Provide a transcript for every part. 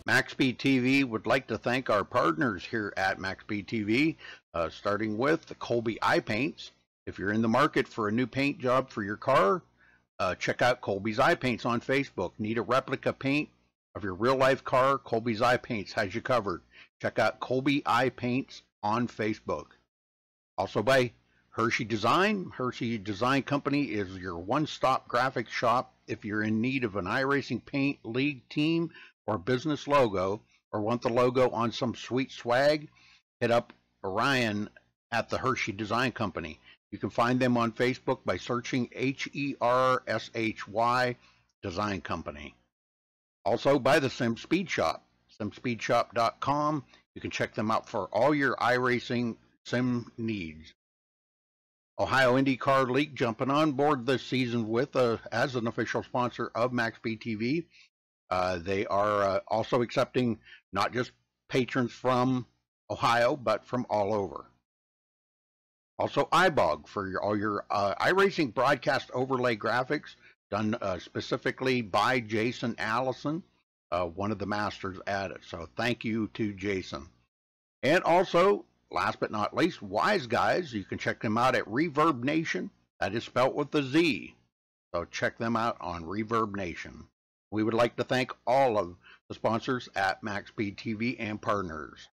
MaxSpeedTV would like to thank our partners here at MaxSpeedTV, starting with the Colby Eye Paints. If you're in the market for a new paint job for your car, check out Colby's Eye Paints on Facebook. Need a replica paint of your real-life car? Colby's Eye Paints has you covered. Check out Colby Eye Paints on Facebook. Also by Hershey Design. Hershey Design Company is your one-stop graphics shop if you're in need of an iRacing paint, league, team, or business logo, or want the logo on some sweet swag. Hit up Orion at the Hershey Design Company. You can find them on Facebook by searching HERSHY Design Company. Also by the Sim Speed Shop, simspeedshop.com. You can check them out for all your iRacing sim needs. Ohio IndyCar League jumping on board this season with as an official sponsor of MaxSpeedTV. They are also accepting not just patrons from Ohio, but from all over. Also, iBog for all your iRacing broadcast overlay graphics done specifically by Jason Allison, one of the masters at it. So thank you to Jason. And also, last but not least, Wise Guys. You can check them out at Reverb Nation. That is spelt with a Z. So check them out on Reverb Nation. We would like to thank all of the sponsors at MaxSpeedTV and partners.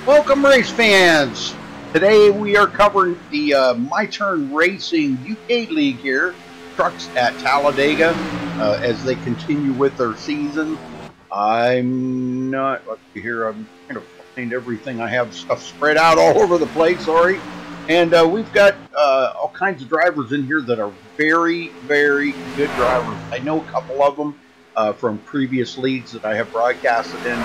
Welcome, race fans. Today we are covering the My Turn Racing UK League here. Trucks at Talladega as they continue with their season. I'm not, let's see here, I'm trying to find everything. I have stuff spread out all over the place, sorry. And we've got all kinds of drivers in here that are very, very good drivers. I know a couple of them from previous leagues that I have broadcasted in.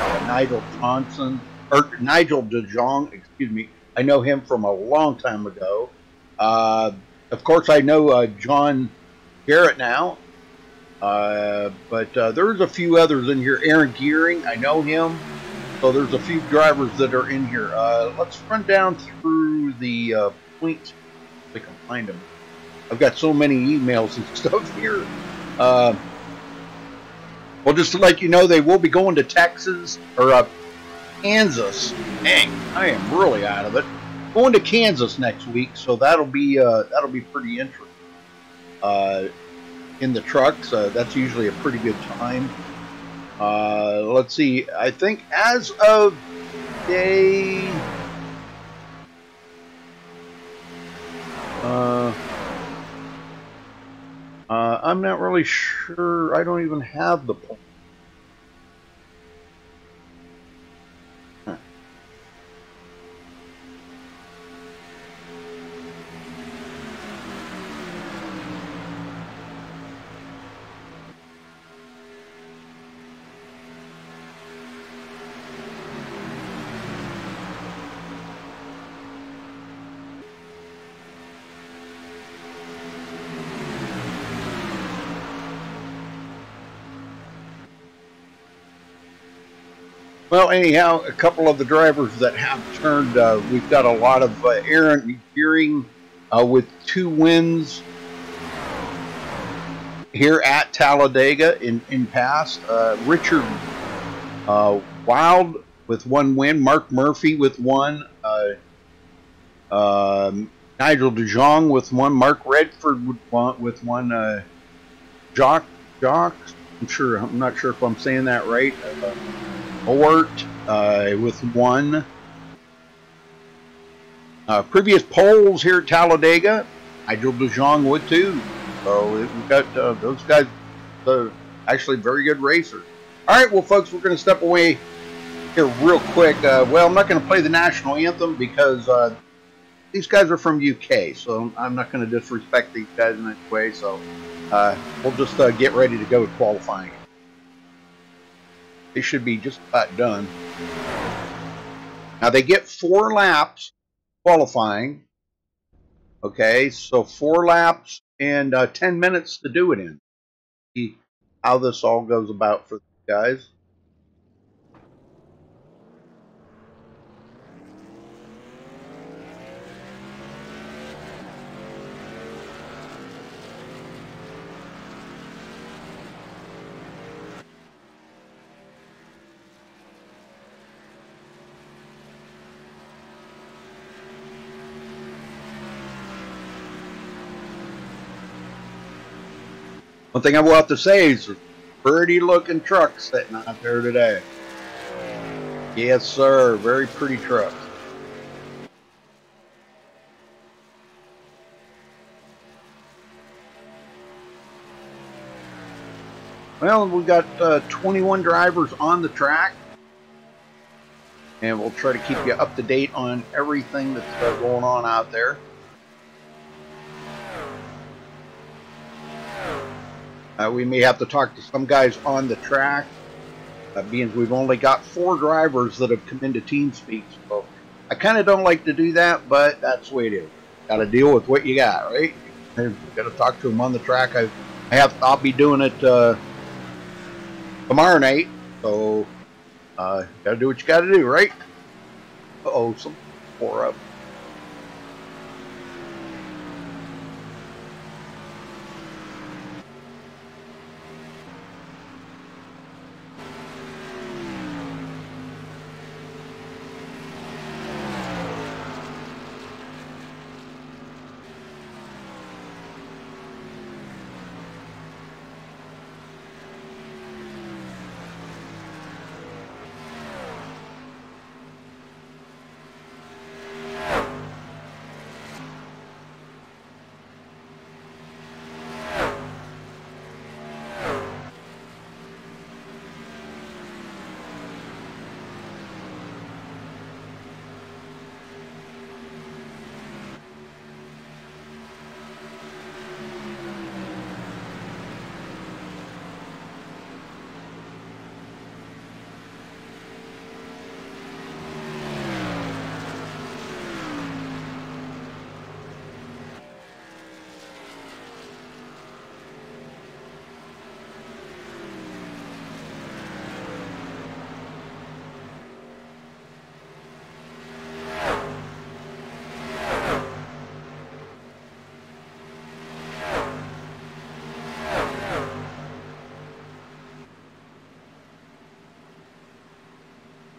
Nigel DeJong, excuse me. I know him from a long time ago. Of course, I know John Garrett now. But there's a few others in here. Aaron Gearing, I know him. So there's a few drivers that are in here. Let's run down through the points if I can find them. I've got so many emails and stuff here. Well, just to let you know, they will be going to Texas, or Kansas. Dang, I am really out of it. Going to Kansas next week, so that'll be pretty interesting. In the trucks, that's usually a pretty good time. Let's see. I think as of day, I'm not really sure. I don't even have the point. Well, anyhow, a couple of the drivers that have turned, we've got a lot of Aaron Gearing with 2 wins here at Talladega in past. Richard Wild with 1 win. Mark Murphy with 1. Nigel DeJong with 1. Mark Redford with 1. Jock, I'm not sure if I'm saying that right. Hort with 1. Previous polls here at Talladega, Nigel DeJong with 2. So we've got those guys, actually very good racers. All right, well, folks, we're going to step away here real quick. Well, I'm not going to play the national anthem because these guys are from UK, so I'm not going to disrespect these guys in any way. So we'll just get ready to go with qualifying. They should be just about done. Now, they get 4 laps qualifying. Okay, so 4 laps and 10 minutes to do it in. See how this all goes about for the guys. One thing I will have to say is pretty looking trucks sitting out there today. Yes, sir. Very pretty trucks. Well, we've got 21 drivers on the track. And we'll try to keep you up to date on everything that's going on out there. We may have to talk to some guys on the track, being we've only got 4 drivers that have come into TeamSpeak. So I kind of don't like to do that, but that's the way it is. Got to deal with what you got, right? Got to talk to them on the track. I'll be doing it tomorrow night. So got to do what you got to do, right? Uh-oh, some 4 up.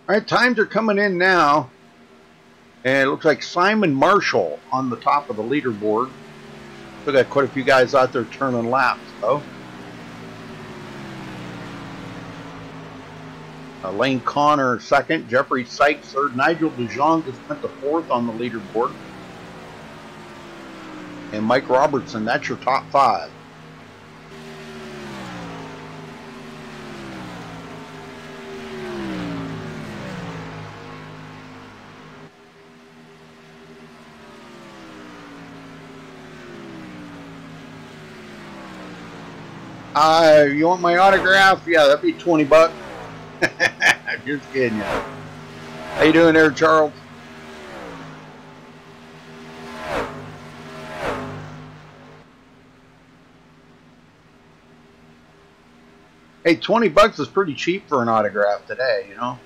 All right, times are coming in now. And it looks like Simon Marshall on the top of the leaderboard. Still got quite a few guys out there turning laps, though. Lane Connor second, Jeffrey Sykes third, Nigel DeJong just went to 4th on the leaderboard. And Mike Robertson, that's your top 5. You want my autograph? Yeah, that'd be $20. Just kidding you. How you doing there, Charles? Hey, $20 is pretty cheap for an autograph today, you know.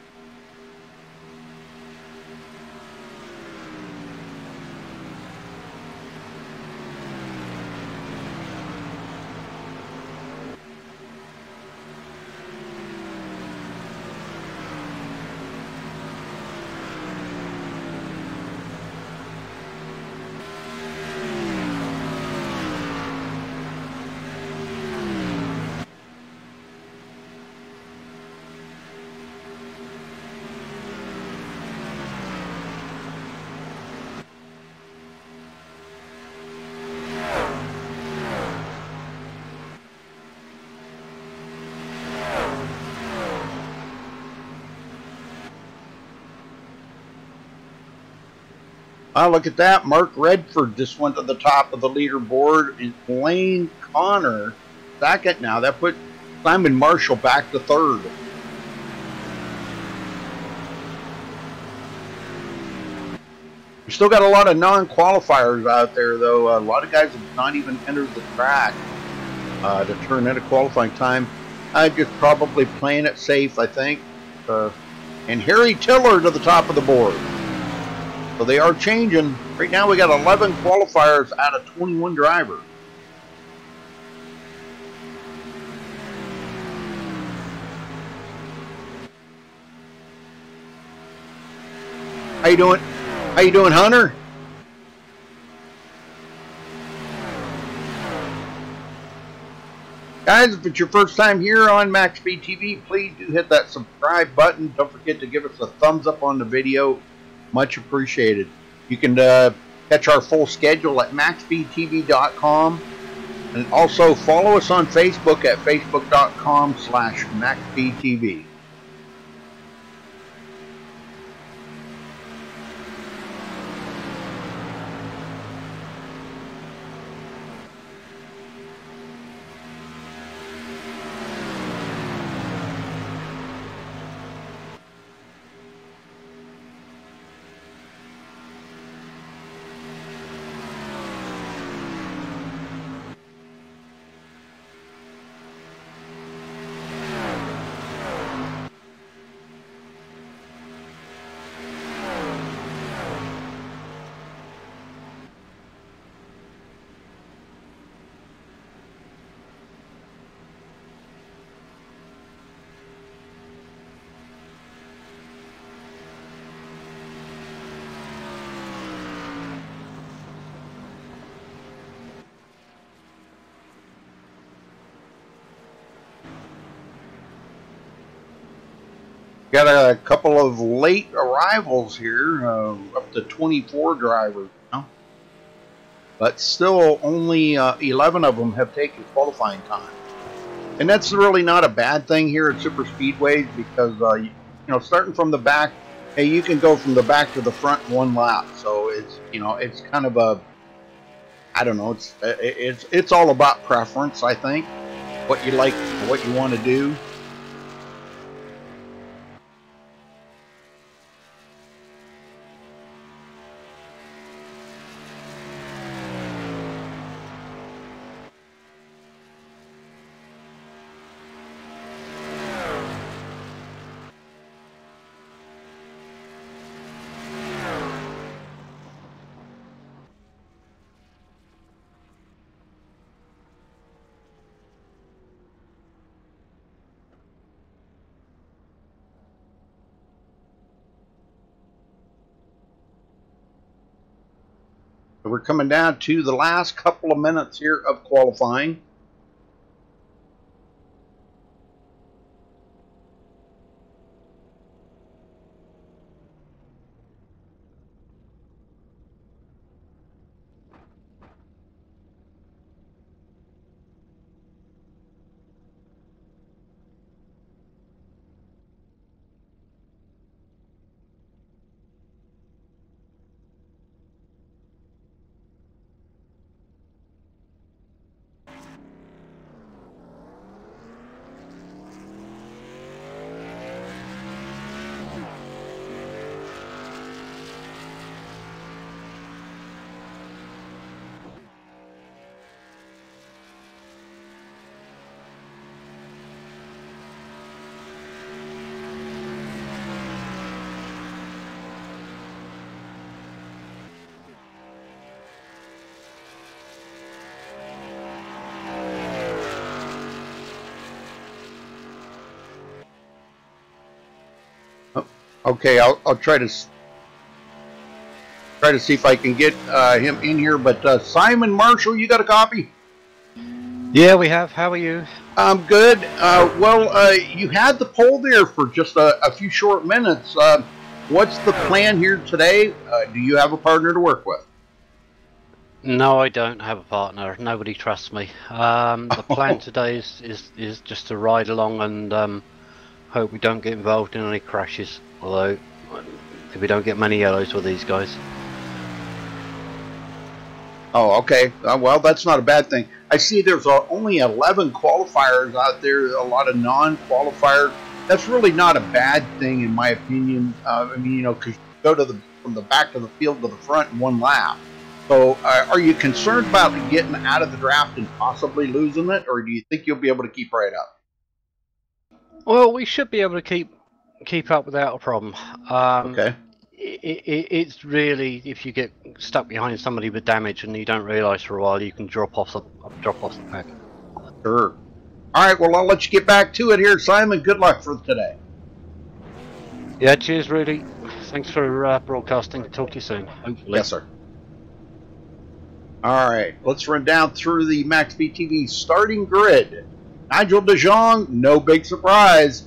Oh, look at that. Mark Redford just went to the top of the leaderboard, and Lane Connor second now. That put Simon Marshall back to third. We still got a lot of non-qualifiers out there, though. A lot of guys have not even entered the track to turn in a qualifying time. I'm just probably playing it safe, I think. And Harry Tiller to the top of the board. So they are changing. Right now we got 11 qualifiers out of 21 drivers. How you doing? How you doing, Hunter? Guys, if it's your first time here on MaxSpeedTV, please do hit that subscribe button. Don't forget to give us a thumbs up on the video. Much appreciated. You can catch our full schedule at MaxSpeedTV.com. And also follow us on Facebook at Facebook.com/MaxSpeedTV. Got a couple of late arrivals here, up to 24 drivers now. But still only 11 of them have taken qualifying time. And that's really not a bad thing here at Super Speedways because, you know, starting from the back, hey, you can go from the back to the front in one lap. So it's, you know, it's kind of a, I don't know, it's all about preference, I think, what you like, what you want to do. We're coming down to the last couple of minutes here of qualifying. Okay, I'll try to see if I can get him in here. But Simon Marshall, you got a copy? Yeah, we have. How are you? I'm good. Well, you had the poll there for just a few short minutes. What's the plan here today? Do you have a partner to work with? No, I don't have a partner. Nobody trusts me. The plan today is just to ride along and hope we don't get involved in any crashes. Although, if we don't get many yellows with these guys. Oh, okay. Well, that's not a bad thing. I see there's only 11 qualifiers out there, a lot of non-qualifiers. That's really not a bad thing, in my opinion. I mean, you know, because you go to from the back of the field to the front in one lap. So, are you concerned about getting out of the draft and possibly losing it, or do you think you'll be able to keep right up? Well, we should be able to keep up without a problem. Okay. It's really, if you get stuck behind somebody with damage and you don't realise for a while, you can drop off the pack. Sure. All right. Well, I'll let you get back to it here, Simon. Good luck for today. Yeah. Cheers, Rudy. Thanks for broadcasting. Talk to you soon. Hopefully. Yes, sir. All right. Let's run down through the MaxSpeedTV starting grid. Nigel DeJong, no big surprise,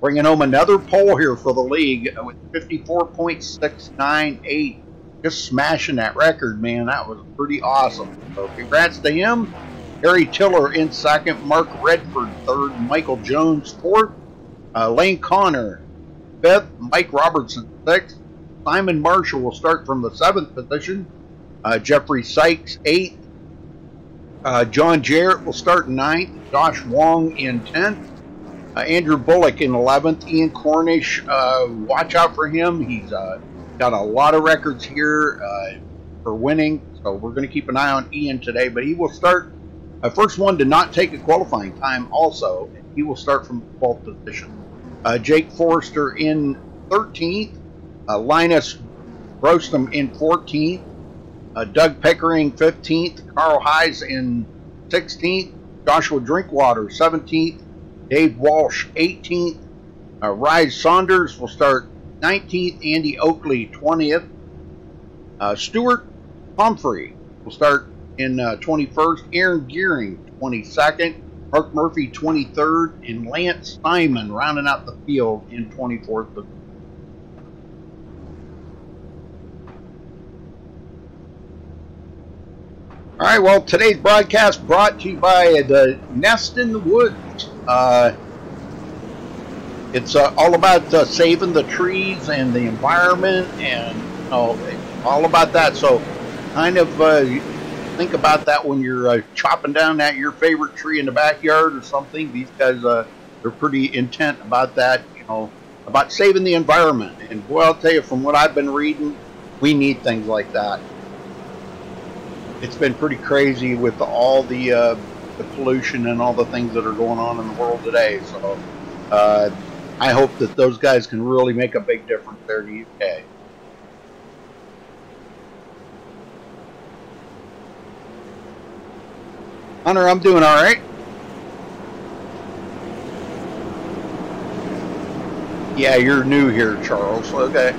bringing home another pole here for the league with 54.698. Just smashing that record, man. That was pretty awesome. So congrats to him. Harry Tiller in second, Mark Redford third, Michael Jones fourth, Lane Connor fifth, Mike Robertson sixth, Simon Marshall will start from the seventh position, Jeffrey Sykes eighth, John Jarrett will start in ninth, Josh Wong in 10th, Andrew Bullock in 11th, Ian Cornish, watch out for him. He's got a lot of records here for winning, so we're going to keep an eye on Ian today, but he will start, first one to not take a qualifying time also, he will start from the 12th position. Jake Forrester in 13th, Linus Rostam in 14th, Doug Pickering 15th, Carl Hayes in 16th, Joshua Drinkwater 17th, Dave Walsh 18th, Rise Saunders will start 19th, Andy Oakley 20th, Stuart Humphrey will start in 21st, Aaron Gearing 22nd, Mark Murphy 23rd, and Lance Simon rounding out the field in 24th. All right, well, today's broadcast brought to you by the Nest in the Woods. It's all about saving the trees and the environment, and you know, all about that. So, kind of think about that when you're chopping down your favorite tree in the backyard or something. These guys, they're pretty intent about that. You know, about saving the environment. And boy, I'll tell you, from what I've been reading, we need things like that. It's been pretty crazy with all the pollution and all the things that are going on in the world today. So I hope that those guys can really make a big difference there in the UK. Hunter, I'm doing all right. Yeah, you're new here, Charles. Okay.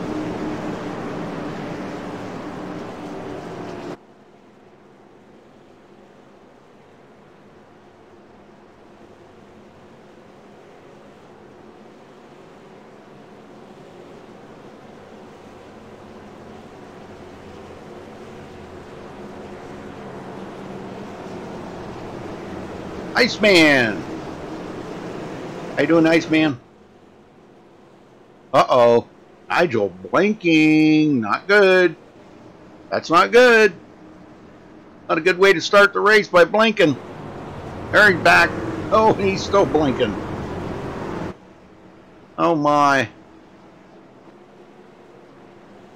Iceman! How you doing, Iceman? Uh-oh. Nigel blinking. Not good. That's not good. Not a good way to start the race by blinking. There he's back. Oh, he's still blinking. Oh, my.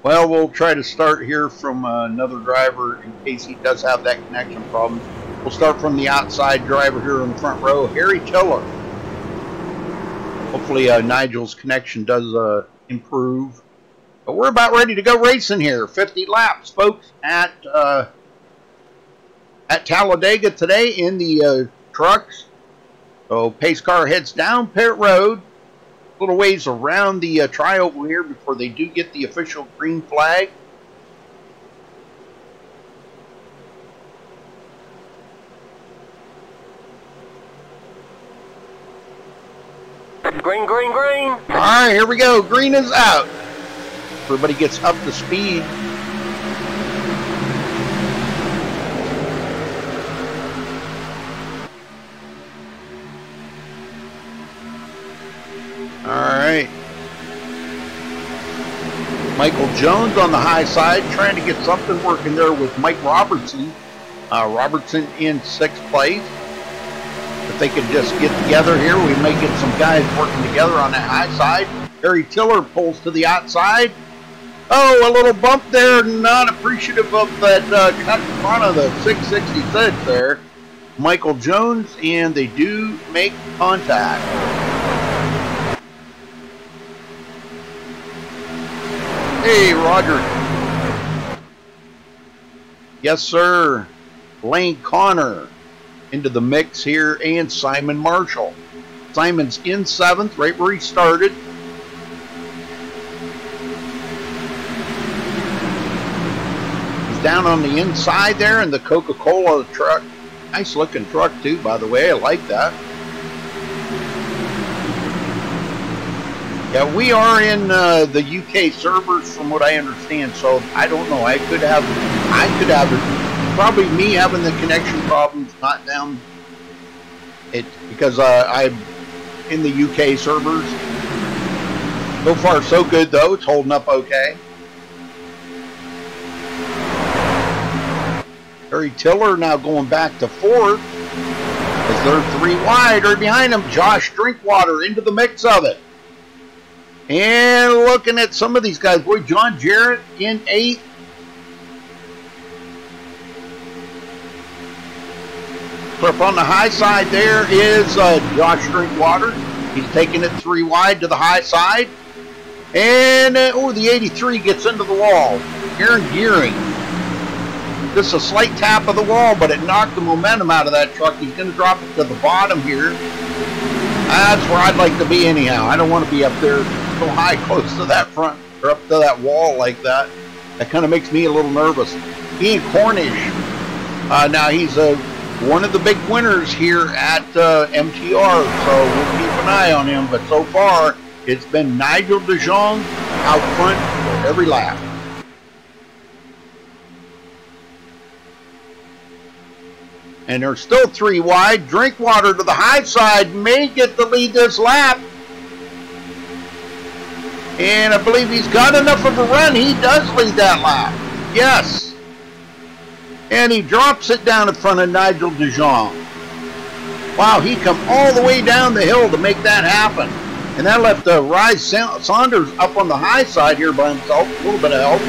Well, we'll try to start here from another driver in case he does have that connection problem. We'll start from the outside driver here in the front row, Harry Tiller. Hopefully Nigel's connection does improve. But we're about ready to go racing here. 50 laps, folks, at Talladega today in the trucks. So pace car heads down pit road. A little ways around the trioval here before they do get the official green flag. Green, green, green. All right, here we go. Green is out. Everybody gets up to speed. All right. Michael Jones on the high side, trying to get something working there with Mike Robertson. Robertson in 6th place. If they could just get together here, we may get some guys working together on that high side. Harry Tiller pulls to the outside. Oh, a little bump there. Not appreciative of that cut in front of the 666 there. Michael Jones, and they do make contact. Hey, Roger. Yes, sir. Lane Connor into the mix here, and Simon Marshall. Simon's in 7th, right where he started. He's down on the inside there in the Coca-Cola truck. Nice looking truck too, by the way. I like that. Yeah, we are in the UK servers from what I understand, so I don't know. I could have it. Probably me having the connection problems, not down it, because I'm in the UK servers. So far so good though, it's holding up okay. Harry Tiller now going back to 4th as they're 3 wide. Right behind him, Josh Drinkwater into the mix of it. And looking at some of these guys, boy, John Jarrett in 8th. Up on the high side there is Josh Drinkwater. He's taking it 3 wide to the high side. And, the 83 gets into the wall. Aaron Gearing. Just a slight tap of the wall, but it knocked the momentum out of that truck. He's going to drop it to the bottom here. That's where I'd like to be anyhow. I don't want to be up there so high close to that front, or up to that wall like that. That kind of makes me a little nervous. Ian Cornish. Now he's one of the big winners here at MTR, so we'll keep an eye on him. But so far, it's been Nigel DeJong out front for every lap. And they're still 3 wide. Drinkwater to the high side may get the lead this lap. And I believe he's got enough of a run. He does lead that lap. Yes. And he drops it down in front of Nigel DeJong. Wow, he come all the way down the hill to make that happen. And that left Rise Saunders up on the high side here by himself. A little bit of help.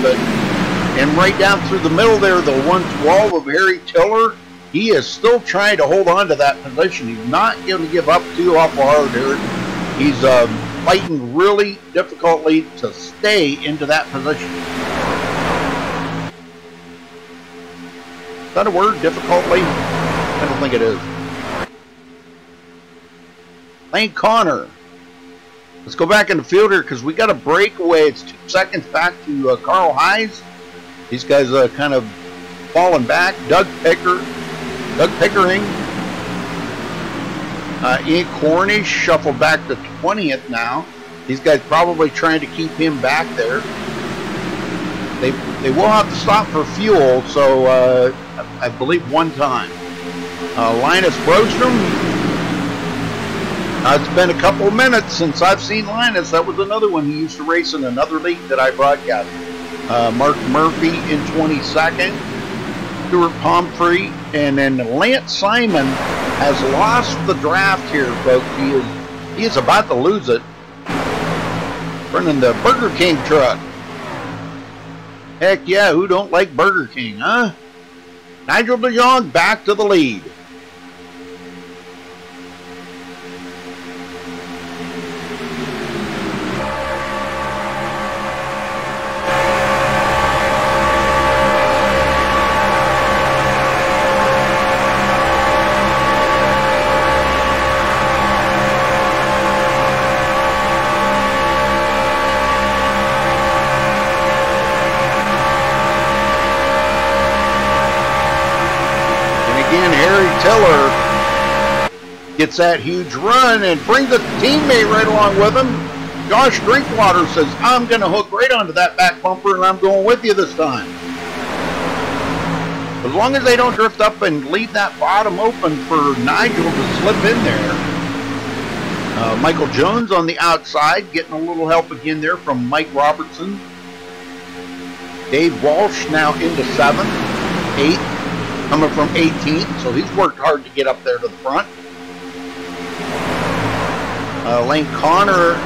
And right down through the middle there, the 112 of Harry Tiller. He is still trying to hold on to that position. He's not going to give up too awful hard here. He's fighting really difficultly to stay into that position. Is that a word, difficultly? I don't think it is. Lane Connor. Let's go back in the field here because we got a breakaway. It's 2 seconds back to Carl Hayes. These guys kind of falling back. Doug Pickering. Ian Cornish shuffled back to 20th now. These guys probably trying to keep him back there. They will have to stop for fuel, so I believe one time. Linus Brostrom. It's been a couple of minutes since I've seen Linus. That was another one. He used to race in another league that I broadcast. Mark Murphy in 22nd. Stuart Pomfrey, and then Lance Simon has lost the draft here, folks. He is about to lose it. Running the Burger King truck. Heck yeah, who don't like Burger King, huh? Nigel DeJong back to the lead. Gets that huge run and brings a teammate right along with him. Josh Drinkwater says, I'm going to hook right onto that back bumper and I'm going with you this time. As long as they don't drift up and leave that bottom open for Nigel to slip in there. Michael Jones on the outside, getting a little help again there from Mike Robertson. Dave Walsh now into 7th, 8th. coming from 18th, so he's worked hard to get up there to the front. Lane Connor,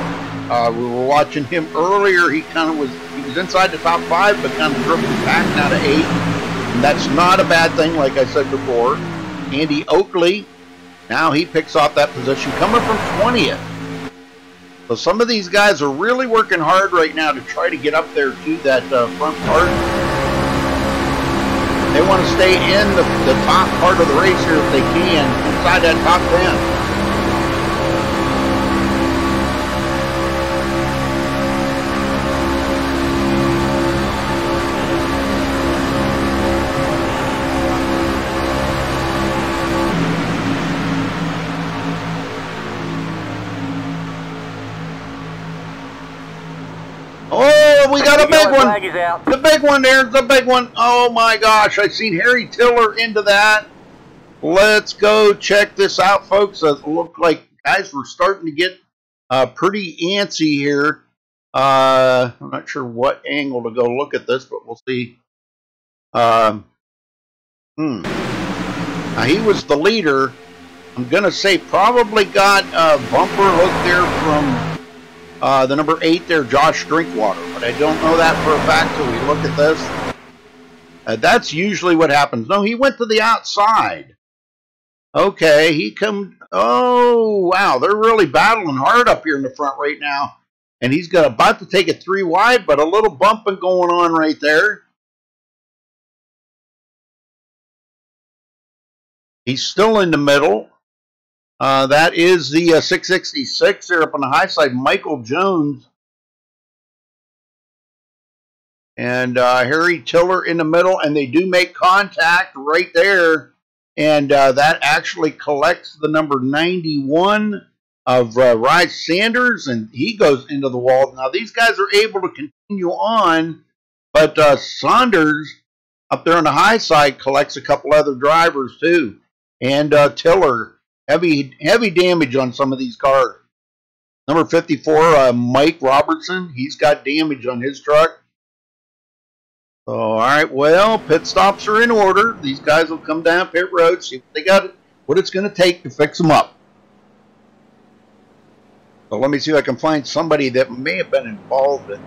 we were watching him earlier. He was inside the top 5, but kind of drifted back now to 8. And that's not a bad thing, like I said before. Andy Oakley, now he picks off that position, coming from 20th. So some of these guys are really working hard right now to try to get up there to that front part. They want to stay in the top part of the race here if they can, inside that top 10. We got a big one. The big one, there's the big one. Oh my gosh, I've seen Harry Tiller into that. Let's go check this out, folks. It looked like guys were starting to get pretty antsy here. I'm not sure what angle to go look at this, but we'll see. Now he was the leader. I'm going to say probably got a bumper hook there from the number 8 there, Josh Drinkwater, but I don't know that for a fact till we look at this. That's usually what happens. No, he went to the outside. Okay, he come. Oh, wow, they're really battling hard up here in the front right now. And he's about to take it 3 wide, but a little bumping going on right there. He's still in the middle. That is the 666 there up on the high side, Michael Jones. And Harry Tiller in the middle, and they do make contact right there. And that actually collects the number 91 of Rise Sanders, and he goes into the wall. Now, these guys are able to continue on, but Saunders up there on the high side collects a couple other drivers too. And Tiller. Heavy damage on some of these cars. Number 54, Mike Robertson. He's got damage on his truck. So, all right, well, pit stops are in order. These guys will come down pit road, see what they got, what it's going to take to fix them up. So let me see if I can find somebody that may have been involved in.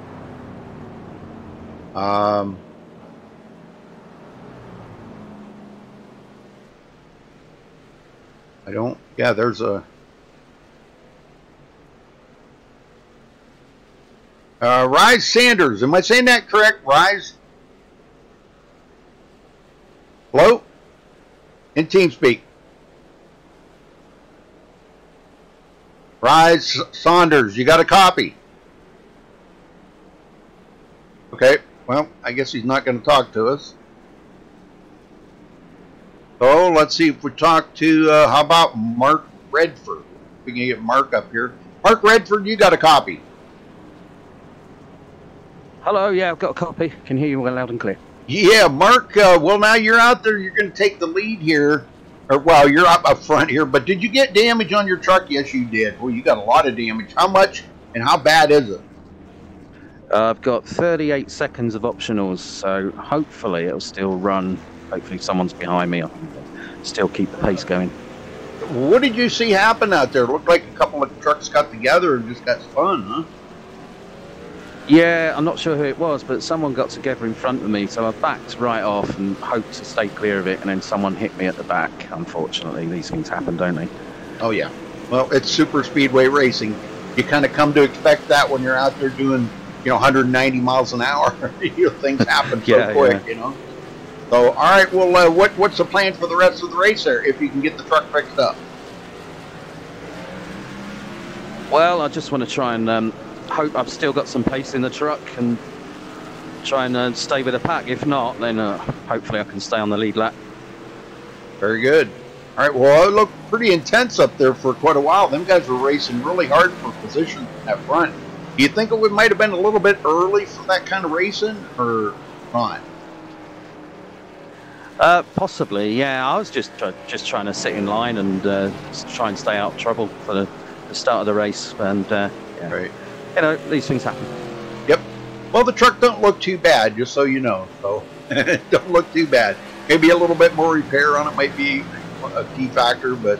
I don't, yeah, there's a, Rise Sanders, am I saying that correct? Rise? Hello? In TeamSpeak. Rise Saunders, you got a copy? Okay, well, I guess he's not going to talk to us. So let's see if we talk to, how about Mark Redford? We can get Mark up here. Mark Redford, you got a copy? Hello, yeah, I've got a copy. Can hear you well, loud and clear. Yeah, Mark, well, now you're out there. You're going to take the lead here. Or, well, you're up front here. But did you get damage on your truck? Yes, you did. Well, you got a lot of damage. How much and how bad is it? I've got 38 seconds of optionals, so hopefully it'll still run. Hopefully someone's behind me. I can still keep the pace going. What did you see happen out there? It looked like a couple of trucks got together and just got spun, huh? Yeah, I'm not sure who it was, but someone got together in front of me, so I backed right off and hoped to stay clear of it, and then someone hit me at the back. Unfortunately, these things happen, don't they? Oh, yeah. Well, it's super speedway racing. You kind of come to expect that when you're out there doing, 190 miles an hour. Things happen so quick, So, all right, well, what's the plan for the rest of the race there, if you can get the truck fixed up? Well, I just want to try and hope I've still got some pace in the truck and try and stay with the pack. If not, then hopefully I can stay on the lead lap. Very good. All right, well, it looked pretty intense up there for quite a while. Them guys were racing really hard for position at front. Do you think it might have been a little bit early for that kind of racing, or not? Possibly, yeah. I was just trying to sit in line and try and stay out of trouble for the start of the race. And yeah. Right. These things happen. Yep. Well, the truck don't look too bad, just so you know. So don't look too bad. Maybe a little bit more repair on it might be a key factor, but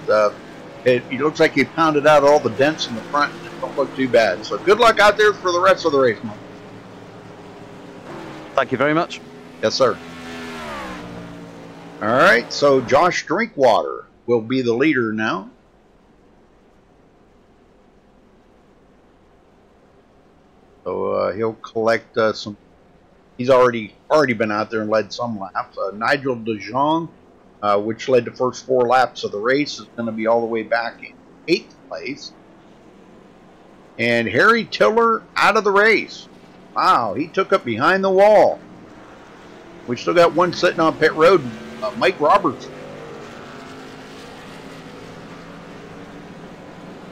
it looks like you pounded out all the dents in the front and it don't look too bad. So good luck out there for the rest of the race, Mike. Thank you very much. Yes, sir. All right, so Josh Drinkwater will be the leader now. So he'll collect some. He's already been out there and led some laps. Nigel DeJong, which led the first 4 laps of the race, is going to be all the way back in 8th place. And Harry Tiller out of the race. Wow, he took up behind the wall. We still got one sitting on pit road, Mike Robertson.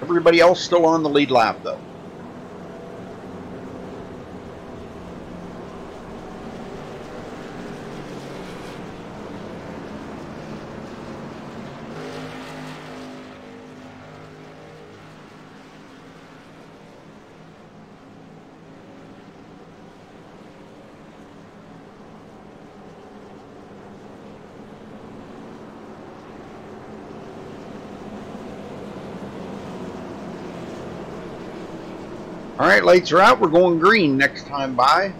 Everybody else still on the lead lap, though. All right, lights are out. We're going green next time by.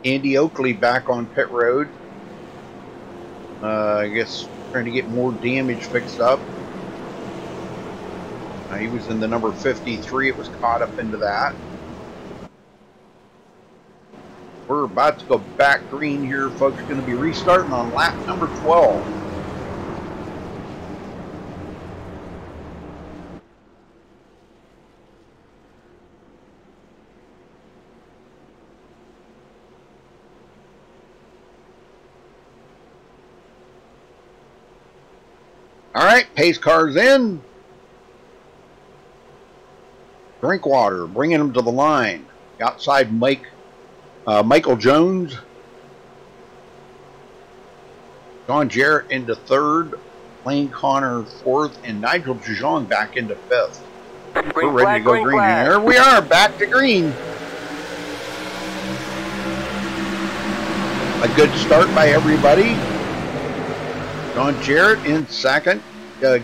Andy Oakley back on pit road. I guess trying to get more damage fixed up. He was in the number 53. It was caught up into that. We're about to go back green here, folks. Going to be restarting on lap number 12. All right, pace cars in. Drinkwater, bringing him to the line. Outside Michael Jones. John Jarrett into 3rd. Lane Connor 4th. And Nigel DeJong back into 5th. We're ready to go green. And there we are, back to green. A good start by everybody. John Jarrett in 2nd,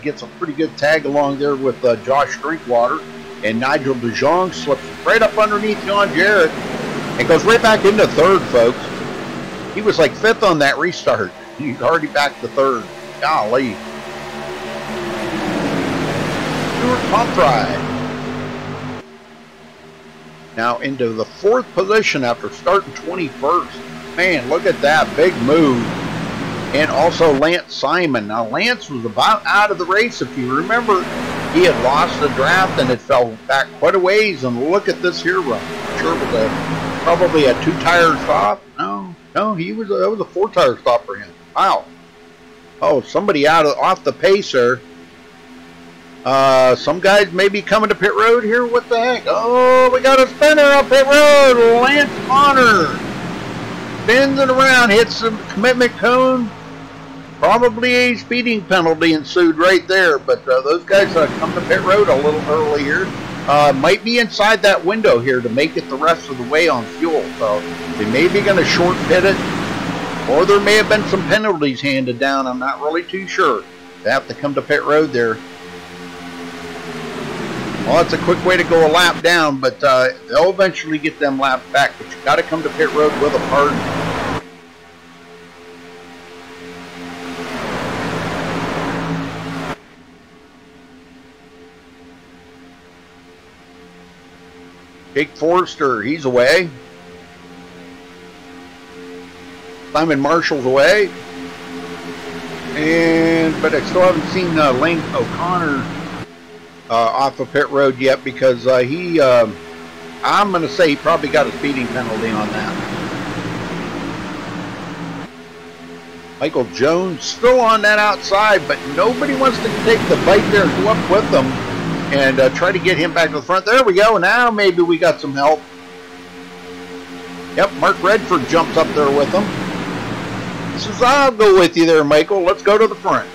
gets a pretty good tag along there with Josh Drinkwater, and Nigel DeJong slips right up underneath John Jarrett and goes right back into 3rd, folks. He was like 5th on that restart. He's already back to 3rd. Golly. Stuart Pomfrey. Now into the 4th position after starting 21st. Man, look at that big move. And also Lance Simon. Now Lance was about out of the race. If you remember, he had lost the draft and it fell back quite a ways. And look at this here run. I'm sure it was probably a 2-tire stop. No, that was a 4-tire stop for him. Wow. Oh, somebody off the pacer. Some guys may be coming to pit road here. What the heck? Oh, we got a spinner on pit road. Lance Connor spins it around, hits the commitment cone. Probably a speeding penalty ensued right there, but those guys come to pit road a little earlier. Might be inside that window here to make it the rest of the way on fuel. So they may be going to short pit it, or there may have been some penalties handed down. I'm not really too sure. They have to come to pit road there. Well, it's a quick way to go a lap down, but they'll eventually get them laps back. But you got to come to pit road with a partner. Jake Forrester, he's away. Simon Marshall's away. But I still haven't seen Lane O'Connor off of pit road yet because I'm going to say he probably got a speeding penalty on that. Michael Jones still on that outside, but nobody wants to take the bite there and go up with them and try to get him back to the front. There we go. Now maybe we got some help. Yep, Mark Redford jumps up there with him. He says, I'll go with you there, Michael. Let's go to the front.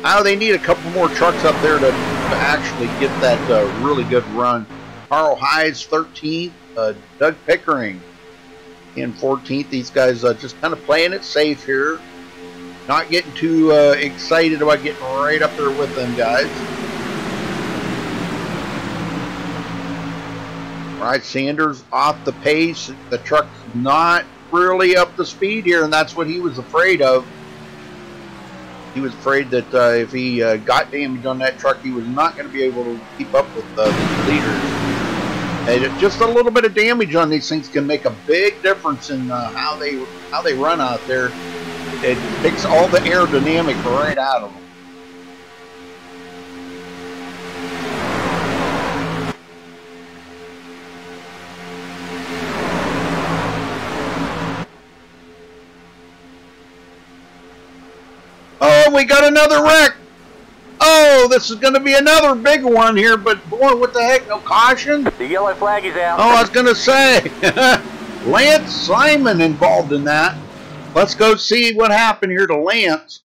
Now they need a couple more trucks up there to actually get that really good run. Carl Hayes, 13th. Doug Pickering in 14th. These guys just kind of playing it safe here. Not getting too excited about getting right up there with them guys. Right, Sanders off the pace. The truck's not really up to speed here, and that's what he was afraid of. He was afraid that if he got damage on that truck, he was not going to be able to keep up with the leaders. And just a little bit of damage on these things can make a big difference in how they run out there. It takes all the aerodynamic right out of them. Oh, we got another wreck. Oh, this is going to be another big one here, but boy, what the heck, no caution? The yellow flag is out. Oh, I was going to say, Lance Simon involved in that. Let's go see what happened here to Lance.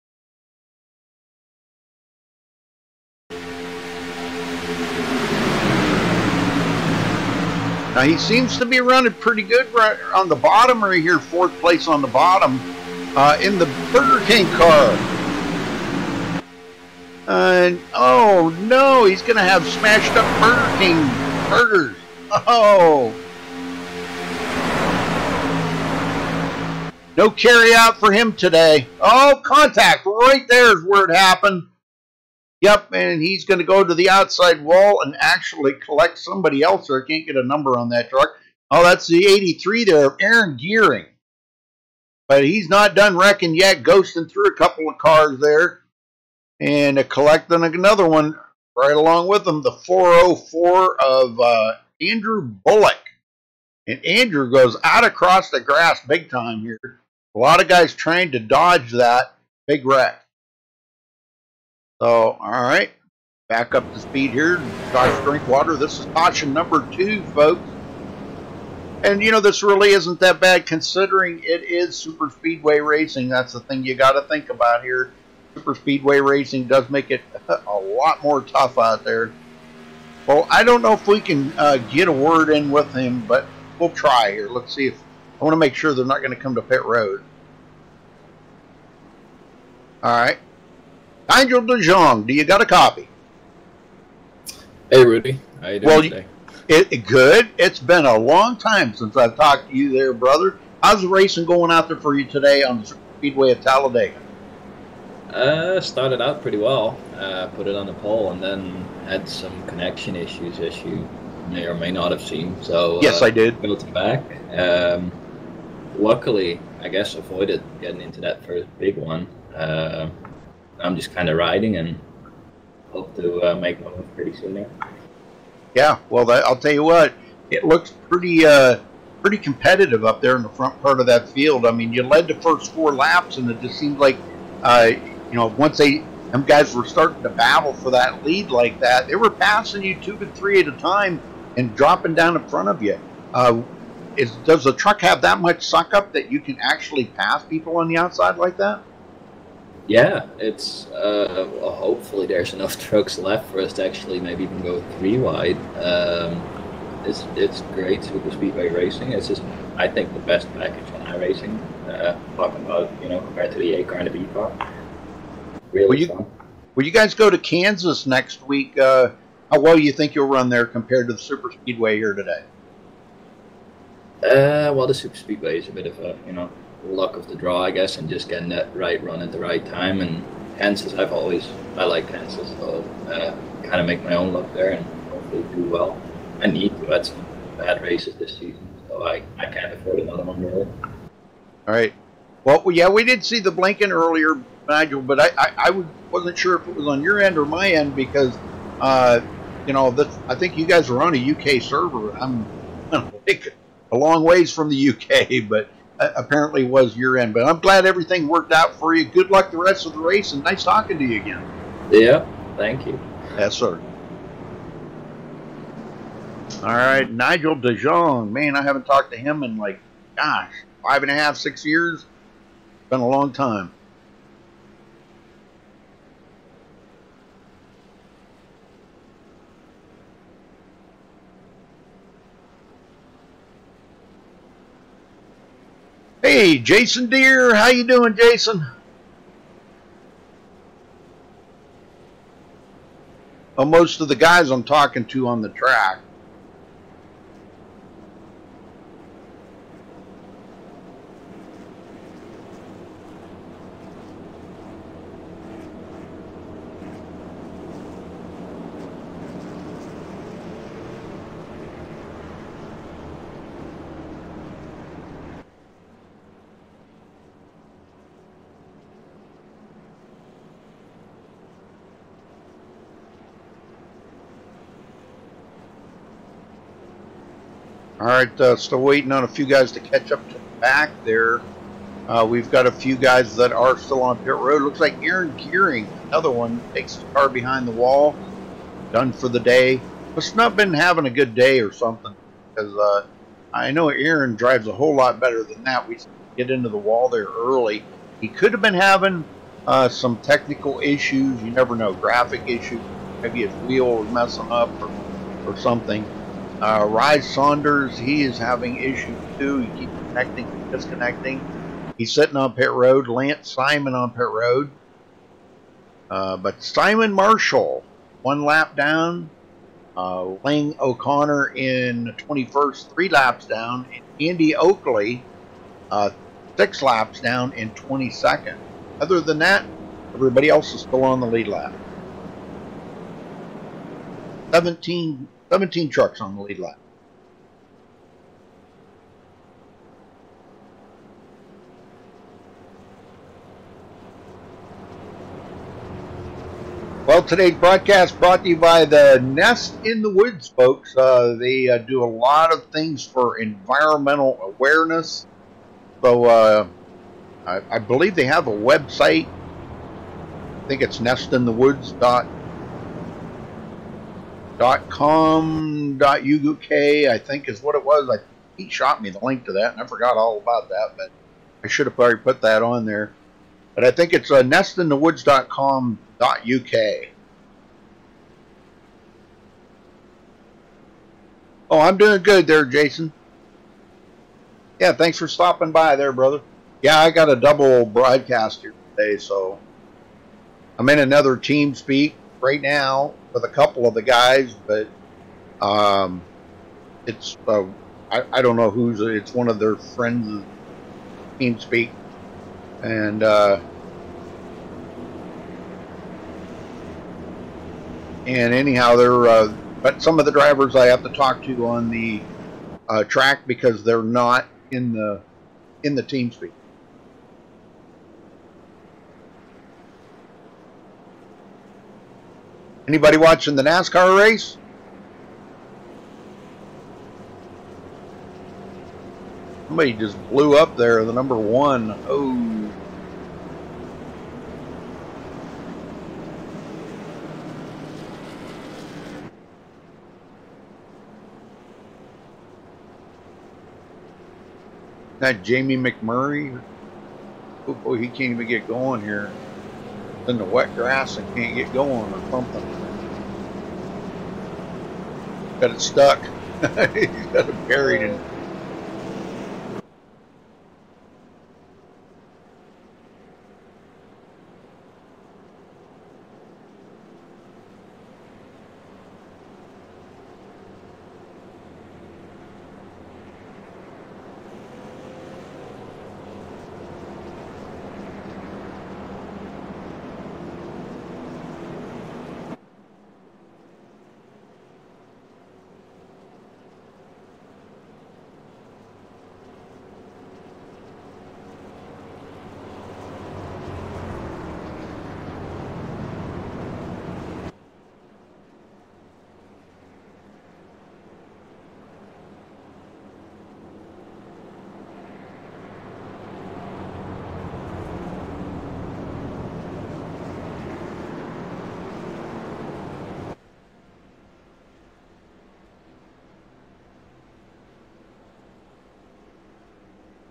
Now, he seems to be running pretty good right on the bottom right here, 4th place on the bottom in the Burger King car. Oh no, he's going to have smashed up Burger King burgers. Oh. No carry out for him today. Oh, contact right there is where it happened. Yep, and he's going to go to the outside wall and actually collect somebody else there. I can't get a number on that truck. Oh, that's the 83 there of Aaron Gearing. But he's not done wrecking yet, ghosting through a couple of cars there. And collecting another one right along with him, the 404 of Andrew Bullock. And Andrew goes out across the grass big time here. A lot of guys trying to dodge that big wreck. So, all right, back up to speed here. Josh Drinkwater, this is caution number 2, folks. And, you know, this really isn't that bad considering it is super speedway racing. That's the thing you got to think about here. Super speedway racing does make it a lot more tough out there. Well, I don't know if we can get a word in with him, but we'll try here. Let's see if I want to make sure they're not going to come to pit road. All right. Nigel DeJong, do you got a copy? Hey, Rudy. How you doing today? Good. It's been a long time since I've talked to you there, brother. How's the racing going out there for you today on the Speedway of Talladega? Started out pretty well. Put it on the pole and then had some connection issues, as you may or may not have seen. So yes, I did. Built it back. Luckily, I guess avoided getting into that first big one. I'm just kind of riding and hope to make my move pretty soon there. Yeah, well, I'll tell you what, it looks pretty competitive up there in the front part of that field. I mean, you led the first 4 laps, and it just seemed like, you know, once them guys were starting to battle for that lead like that, they were passing you 2 to 3 at a time and dropping down in front of you. Does the truck have that much suck up that you can actually pass people on the outside like that? Yeah, it's well, hopefully there's enough trucks left for us to actually maybe even go 3 wide. It's great super speedway racing. It's just, I think, the best package on iRacing. Talking about, you know, compared to the A car and the B car. Really fun. Will you guys go to Kansas next week? How well you think you'll run there compared to the super speedway here today? Well, the super speedway is a bit of a, you know, luck of the draw, I guess, and just getting that right run at the right time and Kansas, I like Kansas, so kind of make my own luck there and hopefully do well. I need to add some bad races this season, so I can't afford another one really. All right. Well, yeah, we did see the blinking earlier, Nigel, but I wasn't sure if it was on your end or my end because, you know, I think you guys are on a UK server. I'm like a long ways from the UK, but apparently was your end. But I'm glad everything worked out for you. Good luck the rest of the race, and nice talking to you again. Yeah, thank you. Yes, sir. All right, Nigel De Jong. Man, I haven't talked to him in like, gosh, 5.5, 6 years. It's been a long time. Hey, Jason Deere, how you doing, Jason? Well, most of the guys I'm talking to on the track. All right, still waiting on a few guys to catch up to the back there. We've got a few guys that are still on pit road. Looks like Aaron Gearing, another one, takes the car behind the wall. Done for the day. Must not been having a good day or something, because I know Aaron drives a whole lot better than that. We get into the wall there early. He could have been having some technical issues. You never know, graphic issues. Maybe his wheel was messing up or something. Rise Saunders, he is having issues too. He keeps connecting, disconnecting. He's sitting on pit road. Lance Simon on pit road. But Simon Marshall, 1 lap down. Lang O'Connor in 21st, 3 laps down. And Andy Oakley, 6 laps down in 22nd. Other than that, everybody else is still on the lead lap. 17 trucks on the lead lap. Well, today's broadcast brought to you by the Nest in the Woods, folks. They do a lot of things for environmental awareness. So I believe they have a website. I think it's nestinthewoods.com.uk, I think is what it was. He shot me the link to that, and I forgot all about that, but I should have probably put that on there. But I think it's nestinthewoods.com.uk. Oh, I'm doing good there, Jason. Yeah, thanks for stopping by there, brother. Yeah, I got a double broadcast here today, so I'm in another team speak right now with a couple of the guys, but it's I don't know who's it's one of their friends of team speak, and anyhow they're but some of the drivers I have to talk to on the track because they're not in the team speak. Anybody watching the NASCAR race? Somebody just blew up there, the number 1. Oh. That Jamie McMurray? Oh boy, he can't even get going here. In the wet grass and can't get going or something. Got it stuck. He's got it buried in.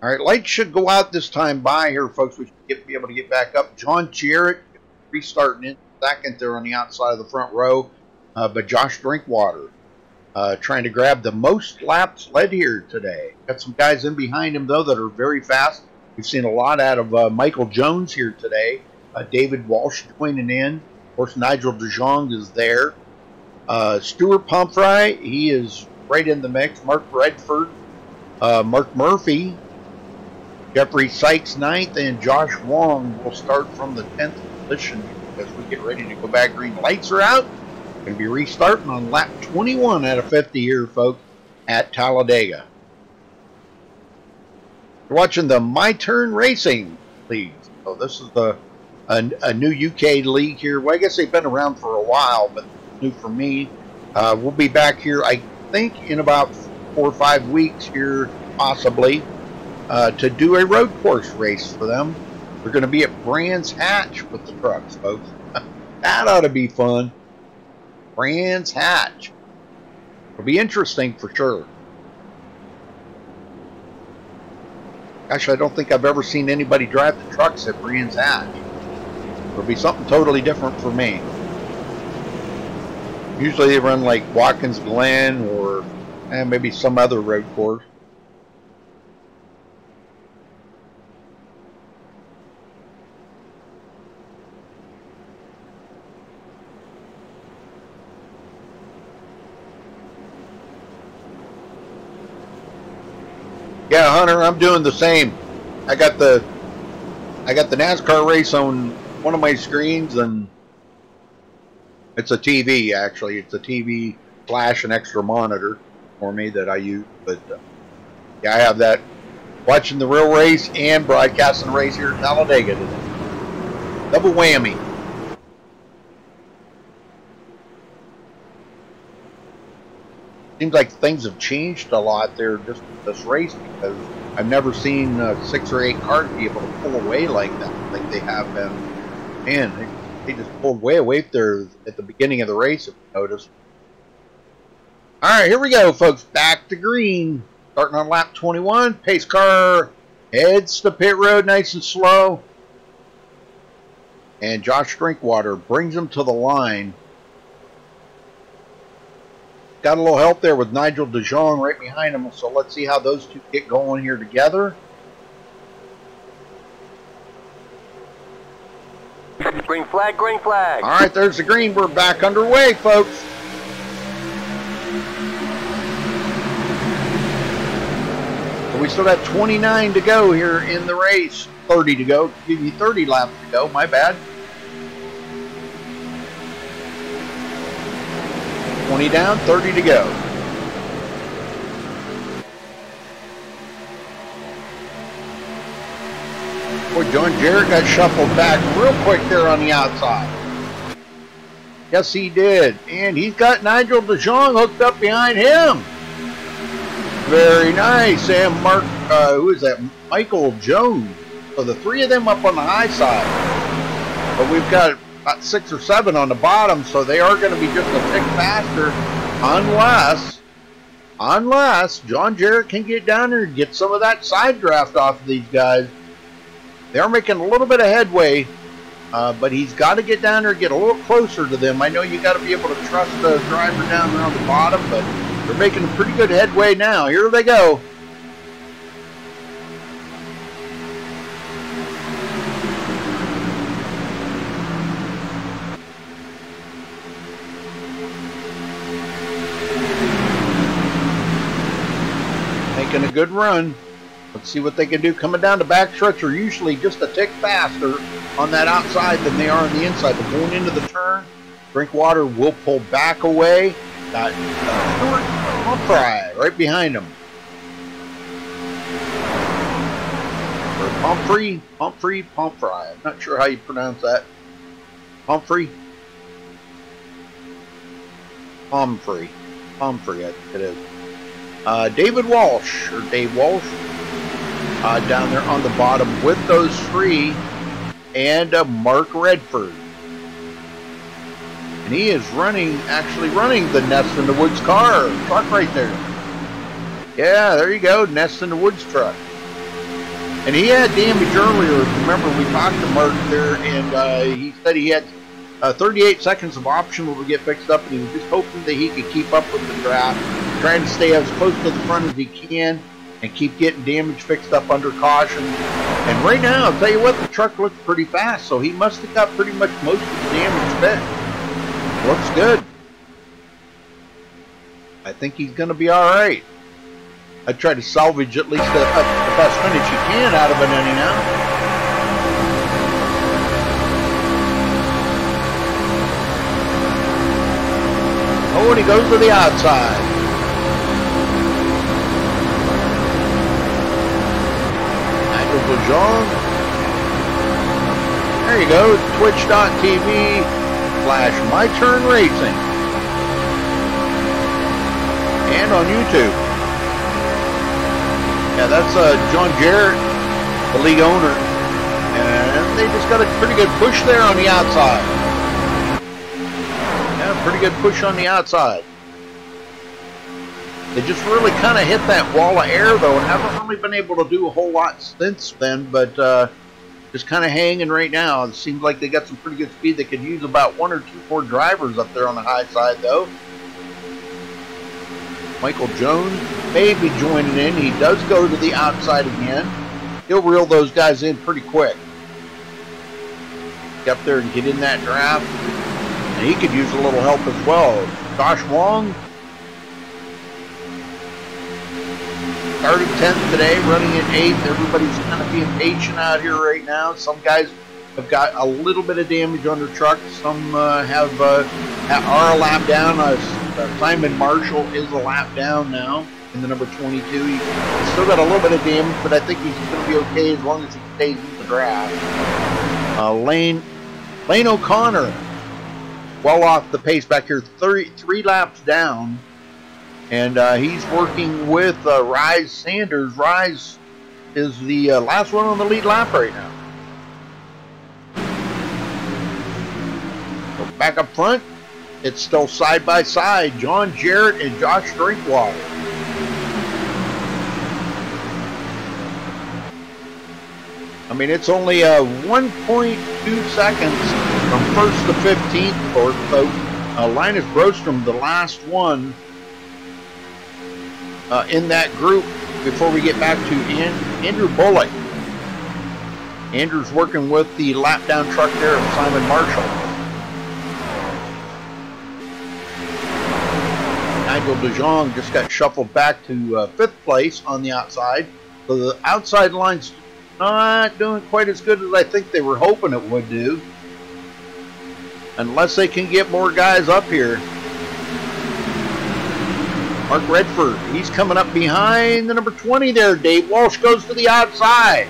All right, lights should go out this time by here, folks. We should be able to get back up. John Jarrett restarting in second there on the outside of the front row. But Josh Drinkwater trying to grab the most laps led here today. Got some guys in behind him, though, that are very fast. We've seen a lot out of Michael Jones here today. David Walsh joining in. Of course, Nigel DeJong is there. Stuart Pumphrey, he is right in the mix. Mark Redford, Mark Murphy, Jeffrey Sykes 9th, and Josh Wong will start from the 10th position as we get ready to go back. Green lights are out. Going to be restarting on lap 21 out of 50 here, folks, at Talladega. You're watching the My Turn Racing League. So this is a new UK league here. Well, I guess they've been around for a while, but new for me. We'll be back here, I think, in about 4 or 5 weeks here, possibly, to do a road course race for them. We're going to be at Brands Hatch with the trucks, folks. That ought to be fun. Brands Hatch. It'll be interesting for sure. Gosh, I don't think I've ever seen anybody drive the trucks at Brands Hatch. It'll be something totally different for me. Usually they run like Watkins Glen or maybe some other road course. Yeah, Hunter, I'm doing the same. I got the NASCAR race on one of my screens, and it's a TV, actually. It's a TV flash and extra monitor for me that I use. But yeah, I have that, watching the real race and broadcasting the race here at Talladega today. Double whammy. Seems like things have changed a lot there just this race, because I've never seen 6 or 8 cars be able to pull away like that, like they have been. Man, they just pulled way away there at the beginning of the race, if you noticed. All right, here we go, folks. Back to green. Starting on lap 21. Pace car heads to pit road nice and slow. And Josh Drinkwater brings him to the line. Got a little help there with Nigel DeJong right behind him, so let's see how those two get going here together. Green flag, green flag. All right, there's the green. We're back underway, folks. So we still got 29 to go here in the race. 30 to go. Give you 30 laps to go. My bad. 20 down, 30 to go. Boy, John Jarrett got shuffled back real quick there on the outside. Yes, he did. And he's got Nigel DeJong hooked up behind him. Very nice. And Mark, who is that? Michael Jones. So the 3 of them up on the high side. But we've got about 6 or 7 on the bottom, so they are going to be just a tick faster unless John Jarrett can get down there and get some of that side draft off of these guys. They are making a little bit of headway, but he's got to get down there and get a little closer to them. I know you got to be able to trust the driver down there on the bottom, but they're making a pretty good headway now. Here they go. Making a good run. Let's see what they can do. Coming down the back stretch are usually just a tick faster on that outside than they are on the inside. But going into the turn, Drinkwater will pull back away. Got Stuart Pumphrey right behind him. Pumphrey. I'm not sure how you pronounce that. Pumphrey, I think it is. David Walsh, or Dave Walsh, down there on the bottom with those 3, and Mark Redford. And he is actually running the Nest in the Woods truck right there. Yeah, there you go, Nest in the Woods truck. And he had damage earlier. Remember, we talked to Mark there, and he said he had 38 seconds of optional to get fixed up, and he was just hoping that he could keep up with the draft, trying to stay as close to the front as he can, and keep getting damage fixed up under caution. And right now, I'll tell you what, the truck looks pretty fast, so he must have got pretty much most of the damage fixed. Looks good. I think he's going to be all right. I try to salvage at least the best finish you can out of it anyhow. Oh, and he goes to the outside. Untitled Lejeune. There you go, twitch.tv/MyTurnRacing. And on YouTube. Yeah, that's John Jarrett, the league owner. And they just got a pretty good push there on the outside. Yeah, pretty good push on the outside. They just really kind of hit that wall of air, though, and haven't really been able to do a whole lot since then, but just kind of hanging right now. It seems like they got some pretty good speed. They could use about 1 or 2 more drivers up there on the high side, though. Michael Jones may be joining in. He does go to the outside again. He'll reel those guys in pretty quick. Get up there and get in that draft. And he could use a little help as well. Josh Wong started 10th today, running in 8th. Everybody's kind of being patient out here right now. Some guys have got a little bit of damage on their truck. Some are a lap down. Simon Marshall is a lap down now in the number 22. He's still got a little bit of damage, but I think he's going to be okay as long as he stays in the draft. Lane O'Connor, well off the pace back here, 3 laps down. And he's working with Rise Sanders. Rise is the last one on the lead lap right now. So back up front, it's still side by side, John Jarrett and Josh Drinkwater. I mean, it's only 1.2 seconds from 1st to 15th, so Linus Brostrom, the last one in that group before we get back to Andrew Bullock. Andrew's working with the lap down truck there of Simon Marshall. Nigel DeJong just got shuffled back to 5th place on the outside. So the outside line's not doing quite as good as I think they were hoping it would do. Unless they can get more guys up here. Mark Redford, he's coming up behind the number 20 there. Dave Walsh goes to the outside.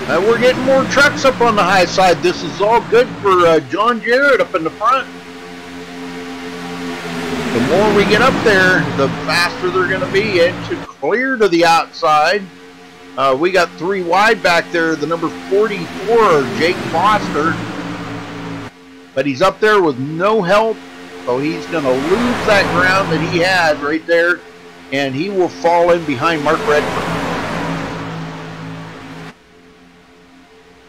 We're getting more trucks up on the high side. This is all good for John Jarrett up in the front. The more we get up there, the faster they're going to be. And to clear to the outside, we got 3 wide back there. The number 44, Jake Foster. But he's up there with no help. So he's going to lose that ground that he had right there. And he will fall in behind Mark Redford.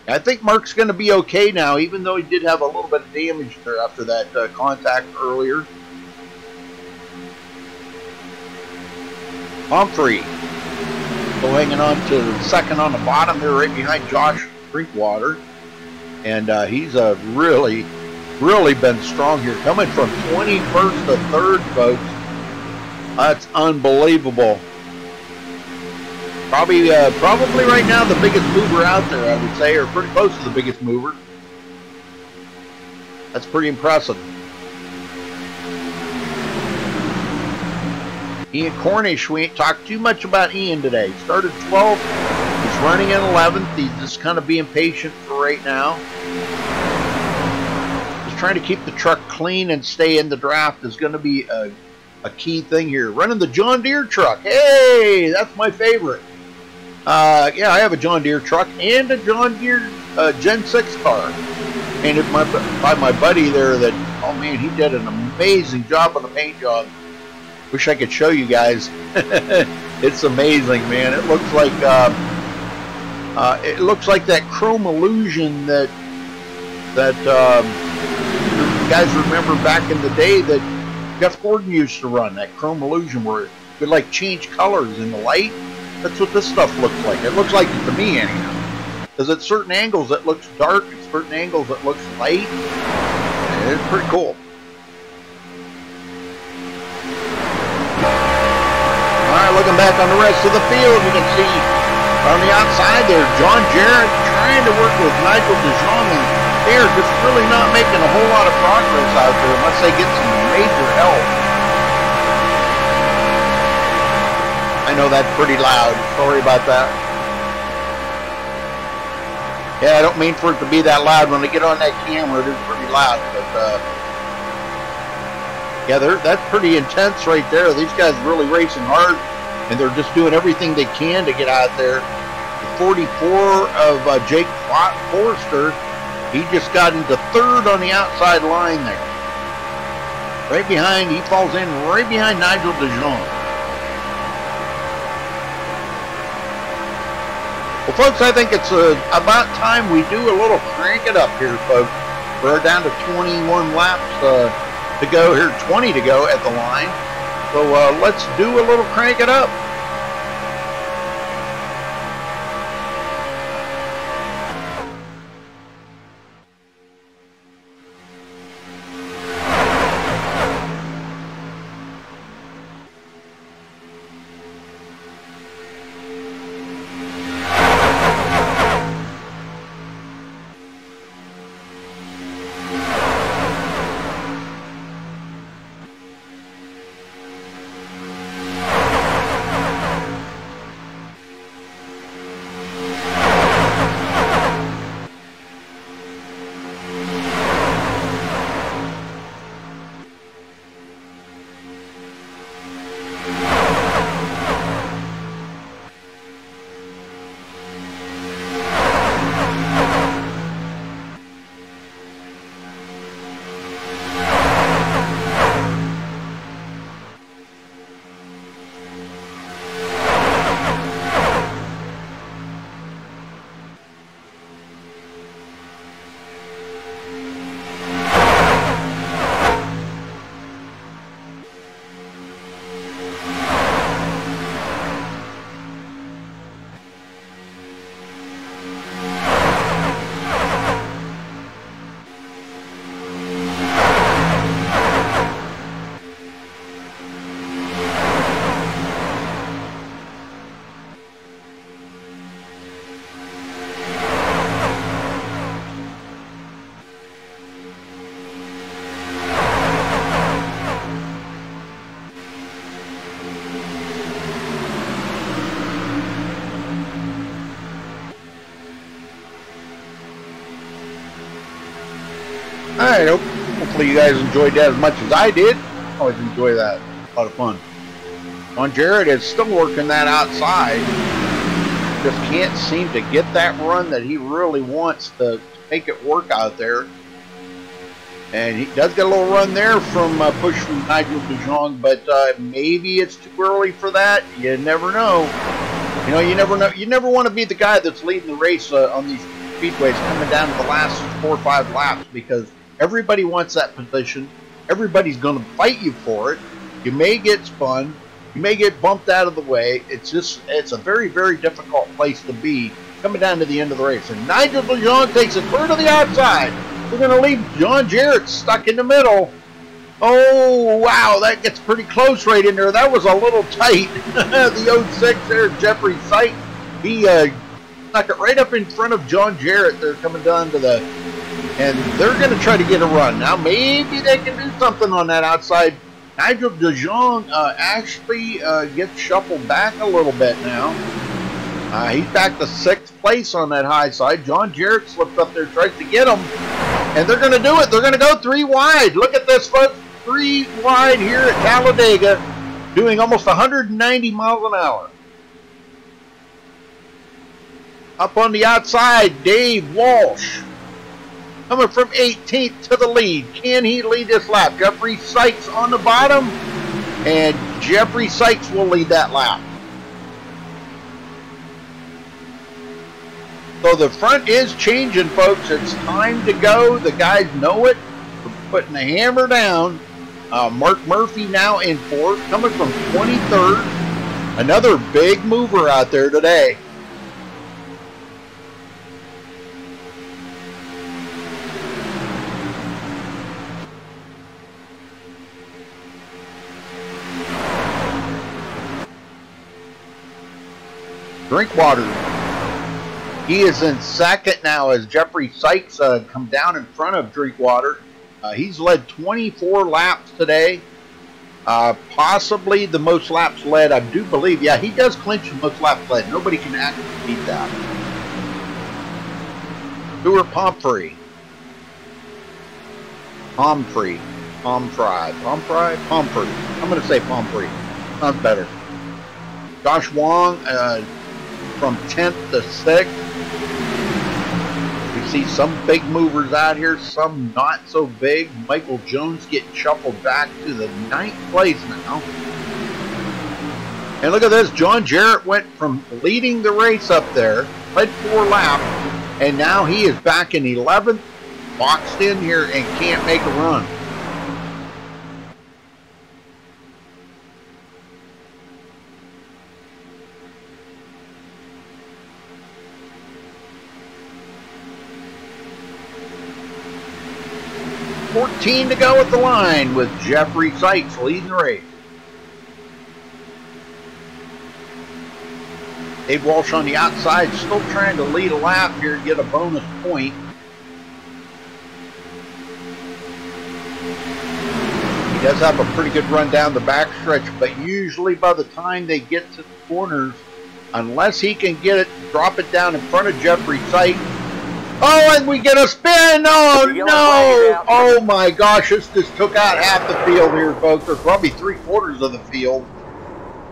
I think Mark's going to be okay now, even though he did have a little bit of damage there after that contact earlier. Humphrey still hanging on to 2nd on the bottom there, right behind Josh Drinkwater. And he's really been strong here, coming from 21st to 3rd, folks. That's unbelievable. Probably right now the biggest mover out there, I would say, or pretty close to the biggest mover. That's pretty impressive. Ian Cornish, we ain't talked too much about Ian today. He started 12th, he's running in 11th. He's just kind of being patient for right now. Just trying to keep the truck clean and stay in the draft is going to be a key thing here. Running the John Deere truck. Hey, that's my favorite. Yeah, I have a John Deere truck and a John Deere Gen 6 car. Painted by my buddy there that, oh man, he did an amazing job on the paint job. Wish I could show you guys. It's amazing, man. It looks like that chrome illusion that you guys remember back in the day that Jeff Gordon used to run, that chrome illusion where it could like change colors in the light. That's what this stuff looks like. It looks like it to me anyhow. Because at certain angles it looks dark, at certain angles it looks light. It's pretty cool. Alright, looking back on the rest of the field, you can see on the outside there, John Jarrett trying to work with Nigel DeJong, and they are just really not making a whole lot of progress out there unless they get some major help. I know that's pretty loud. Sorry about that. Yeah, I don't mean for it to be that loud. When they get on that camera, it is pretty loud. But yeah, that's pretty intense right there. These guys are really racing hard, and they're just doing everything they can to get out there. The 44 of Jake Forrester, he just got into third on the outside line there. Right behind, he falls in right behind Nigel DeJong. Well, folks, I think it's about time we do a little crank it up here, folks. We're down to 21 laps to go here, 20 to go at the line. So let's do a little crank it up. Alright, hopefully you guys enjoyed that as much as I did. I always enjoy that. A lot of fun. John Jarrett is still working that outside. Just can't seem to get that run that he really wants to make it work out there. And he does get a little run there from push from Nigel DeJong, but maybe it's too early for that. You never know. You know, you never know. You never want to be the guy that's leading the race on these speedways coming down to the last 4 or 5 laps, because everybody wants that position. Everybody's going to fight you for it. You may get spun. You may get bumped out of the way. It's a very, very difficult place to be coming down to the end of the race. And Nigel DeJong takes it clear to the outside. We're going to leave John Jarrett stuck in the middle. Oh, wow, that gets pretty close right in there. That was a little tight. The 06 there, Jeffrey Sykes, he snuck it right up in front of John Jarrett. They're coming down to the, and they're going to try to get a run. Now, maybe they can do something on that outside. Nigel DeJong actually gets shuffled back a little bit now. He's back to 6th place on that high side. John Jarrett slips up there, tries to get him. And they're going to do it. They're going to go 3 wide. Look at this, folks. 3 wide here at Talladega, doing almost 190 miles an hour. Up on the outside, Dave Walsh, coming from 18th to the lead. Can he lead this lap? Jeffrey Sykes on the bottom, and Jeffrey Sykes will lead that lap. So the front is changing, folks. It's time to go. The guys know it. We're putting the hammer down. Mark Murphy now in fourth, coming from 23rd. Another big mover out there today. Drinkwater. He is in second now as Jeffrey Sykes come down in front of Drinkwater. He's led 24 laps today. Possibly the most laps led, I do believe. Yeah, he does clinch the most laps led. Nobody can actually beat that. Stuart Pomfrey. Pomfrey. I'm going to say Pomfrey. Sounds better. Josh Wong from 10th to 6th. We see some big movers out here, some not so big. Michael Jones getting shuffled back to the 9th place now. And look at this. John Jarrett went from leading the race up there, led 4 laps, and now he is back in 11th, boxed in here, and can't make a run. $14 to go at the line with Jeffrey Sykes leading the race. Dave Walsh on the outside, still trying to lead a lap here to get a bonus point. He does have a pretty good run down the backstretch, but usually by the time they get to the corners, unless he can get it, drop it down in front of Jeffrey Sykes. Oh, and we get a spin! Oh, no! Oh, my gosh, this just took out half the field here, folks. Or probably 3/4 of the field.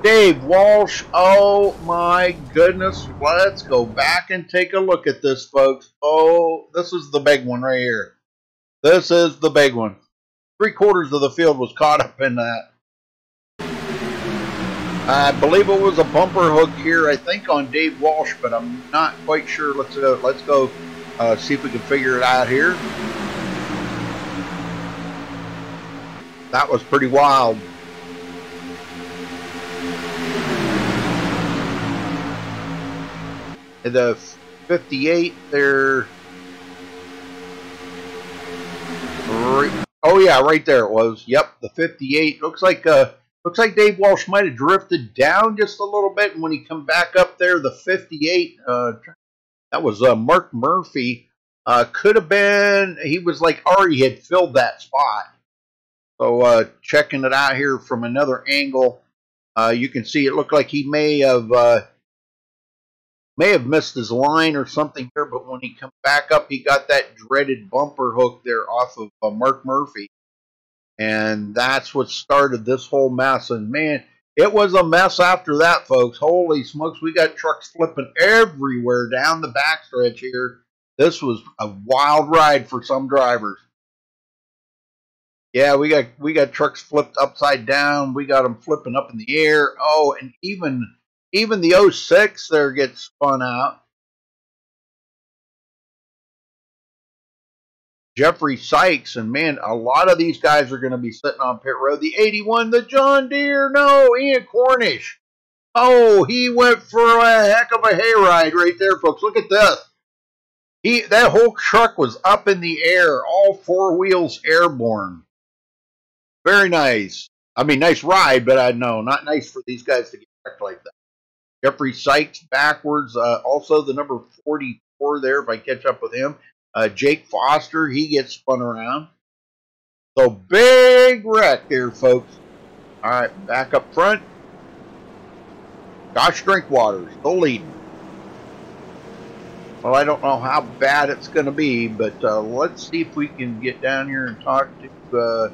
Dave Walsh, oh, my goodness. Let's go back and take a look at this, folks. Oh, this is the big one right here. This is the big one. 3/4 of the field was caught up in that. I believe it was a bumper hook here, I think, on Dave Walsh, but I'm not quite sure. Let's go. See if we can figure it out here. That was pretty wild. The 58 there. Oh yeah, right there it was. Yep, the 58. Looks like Dave Walsh might have drifted down just a little bit, and when he come back up there, the 58. That was Mark Murphy. Could have been, he was like already had filled that spot. So checking it out here from another angle, you can see it looked like he may have missed his line or something here, but when he come back up, he got that dreaded bumper hook there off of Mark Murphy. And that's what started this whole mess. And man, it was a mess after that, folks. Holy smokes, we got trucks flipping everywhere down the backstretch here. This was a wild ride for some drivers. Yeah, we got trucks flipped upside down. We got them flipping up in the air. Oh, and even the 06 there gets spun out. Jeffrey Sykes, and man, a lot of these guys are going to be sitting on pit road. The 81, the John Deere, no, Ian Cornish. Oh, he went for a heck of a hayride right there, folks. Look at this. That whole truck was up in the air, all 4 wheels airborne. Very nice. I mean, nice ride, but no, not nice for these guys to get wrecked like that. Jeffrey Sykes backwards. Also the number 44 there, if I catch up with him. Jake Foster, he gets spun around. So big wreck here, folks. All right, back up front. Josh Drinkwater still leading. Well, I don't know how bad it's going to be, but let's see if we can get down here and talk to.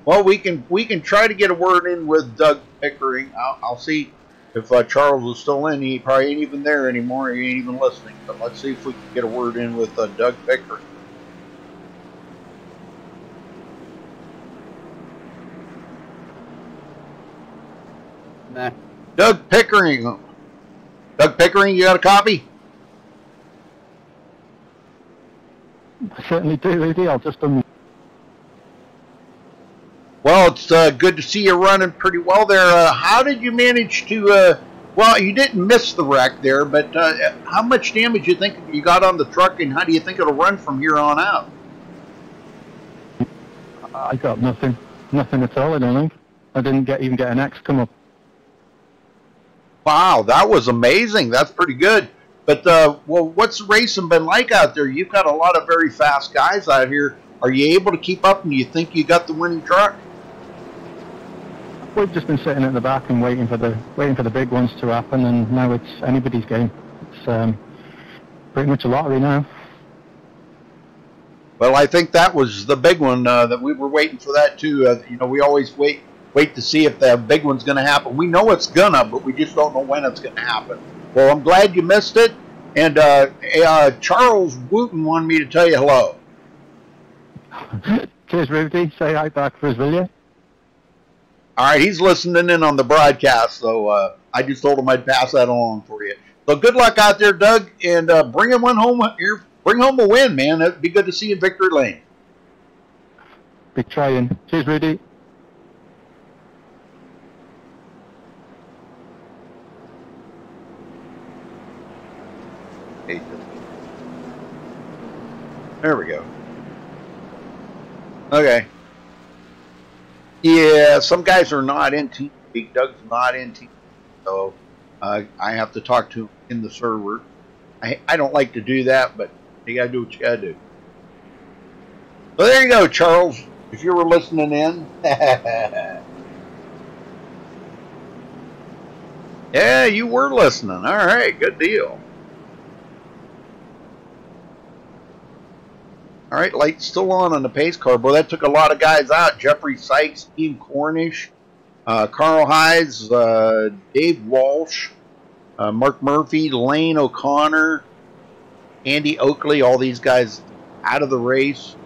Well, we can try to get a word in with Doug Pickering. I'll see. If Charles is still in, he probably ain't even there anymore. He ain't even listening. But let's see if we can get a word in with Doug Pickering. Nah. Doug Pickering, Pickering, you got a copy? I certainly do, Rudy. I'll just Well, it's good to see you running pretty well there. How did you manage to, well, you didn't miss the wreck there, but how much damage you think you got on the truck, and how do you think it'll run from here on out? I got nothing at all, I don't think. I didn't even get an X come up. Wow, that was amazing. That's pretty good. But, well, what's the racing been like out there? You've got a lot of very fast guys out here. Are you able to keep up, and do you think you got the winning truck? We've just been sitting at the back and waiting for the big ones to happen, and now it's anybody's game. It's pretty much a lottery now. Well, I think that was the big one that we were waiting for that too. You know, we always wait to see if the big one's going to happen. We know it's gonna, but we just don't know when it's going to happen. Well, I'm glad you missed it. And Charles Wooten wanted me to tell you hello. Cheers, Rudy. Say hi back for us, will you? All right, he's listening in on the broadcast, so I just told him I'd pass that along for you. So good luck out there, Doug, and bring him one home here. Bring home a win, man. It'd be good to see you in victory lane. Big trying. Cheers, Rudy. There we go. Okay. Yeah, some guys are not in team. Doug's not in team, so I have to talk to him in the server. I don't like to do that, but you gotta do what you gotta do. So there you go, Charles. If you were listening in, yeah, you were listening. All right, good deal. All right, light's still on the pace car. Boy, that took a lot of guys out. Jeffrey Sykes, Ian Cornish, Carl Hides, Dave Walsh, Mark Murphy, Lane O'Connor, Andy Oakley, all these guys out of the race.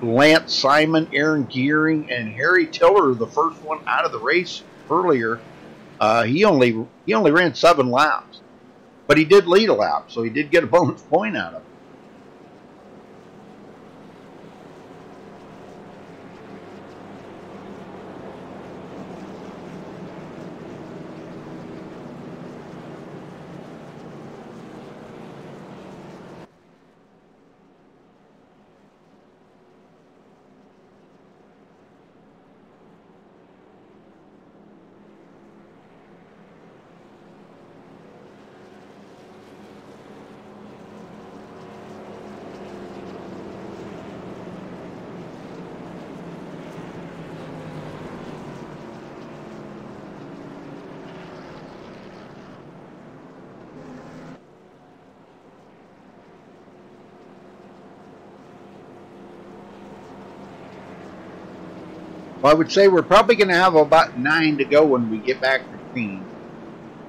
Lance Simon, Aaron Gearing, and Harry Tiller, the first one out of the race earlier. He only ran 7 laps. But he did lead a lap, so he did get a bonus point out of it. Well, I would say we're probably going to have about 9 to go when we get back to green.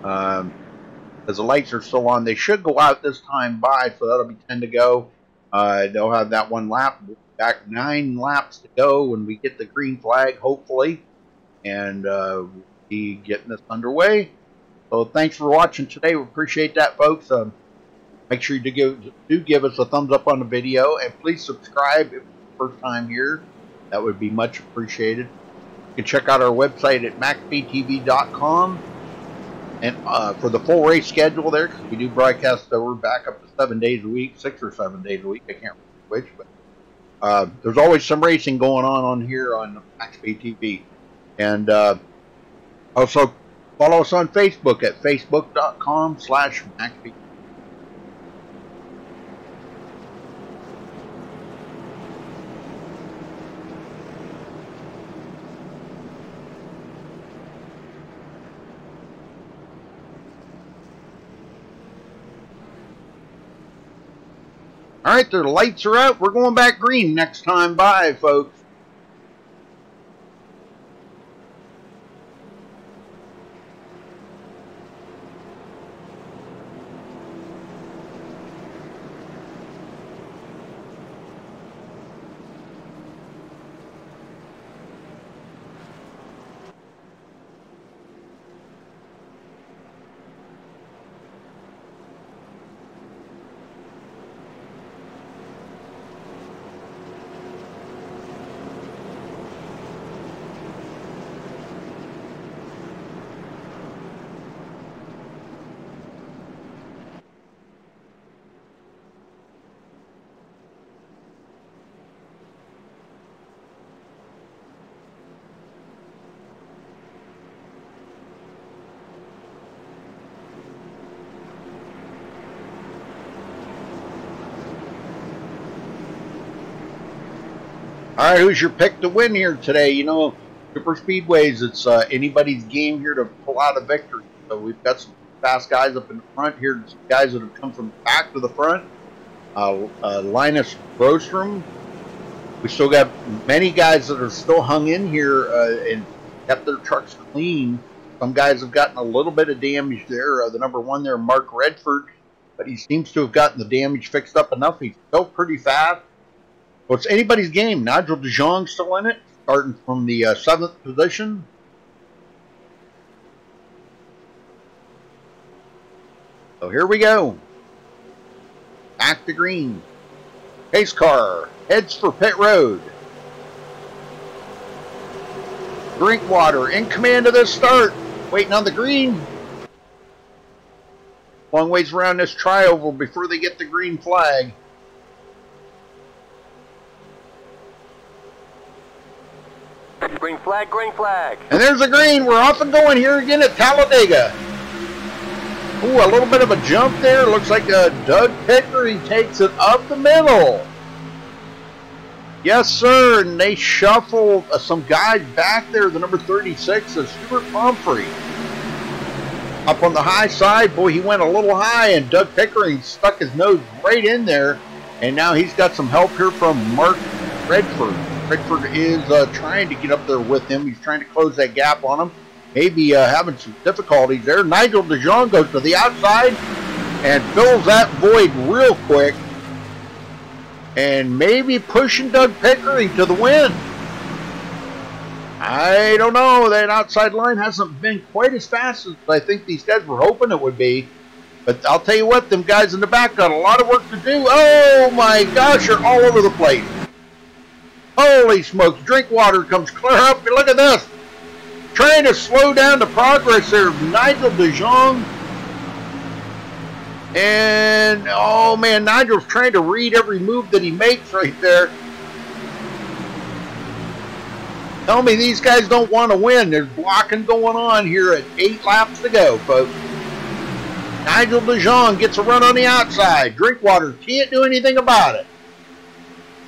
Because the lights are still on. They should go out this time by, so that'll be 10 to go. They'll have that 1 lap. We'll be back 9 laps to go when we get the green flag, hopefully. And we'll be getting this underway. So thanks for watching today. We appreciate that, folks. Make sure you do give us a thumbs up on the video. And please subscribe if it's the first time here. That would be much appreciated. You can check out our website at MaxSpeedTV.com. And for the full race schedule there, because we do broadcast, we're back up to 7 days a week, 6 or 7 days a week. I can't remember which, but there's always some racing going on here on MaxSpeedTV. And also follow us on Facebook at Facebook.com/MaxSpeedTV. All right, the lights are out. We're going back green next time by, folks. All right, who's your pick to win here today? You know, Super Speedways, it's anybody's game here to pull out a victory. So we've got some fast guys up in the front here, some guys that have come from the back to the front. Linus Brostrom. We still got many guys that are still hung in here and kept their trucks clean. Some guys have gotten a little bit of damage there. The number 1 there, Mark Redford, but he seems to have gotten the damage fixed up enough. He's still pretty fast. Well, it's anybody's game. Nigel DeJong still in it, starting from the 7th position. So here we go. Back to green. Pace car heads for pit road. Drinkwater in command of this start. Waiting on the green. Long ways around this trioval before they get the green flag. Green flag, green flag. And there's the green. We're off and going here again at Talladega. Ooh, a little bit of a jump there. Looks like Doug Pickering takes it up the middle. Yes, sir. And they shuffled some guys back there. The number 36 is Stuart Humphrey. Up on the high side. Boy, he went a little high, and Doug Pickering stuck his nose right in there. And now he's got some help here from Mark Redford. Redford is trying to get up there with him. He's trying to close that gap on him. Maybe having some difficulties there. Nigel DeJong goes to the outside and fills that void real quick. And maybe pushing Doug Pickering to the win. I don't know. That outside line hasn't been quite as fast as I think these guys were hoping it would be. But I'll tell you what, them guys in the back got a lot of work to do. Oh my gosh, they're all over the place. Holy smokes, Drinkwater comes clear up. Look at this. Trying to slow down the progress there of Nigel DeJong. And, oh man, Nigel's trying to read every move that he makes right there. Tell me these guys don't want to win. There's blocking going on here at 8 laps to go, folks. Nigel DeJong gets a run on the outside. Drinkwater can't do anything about it.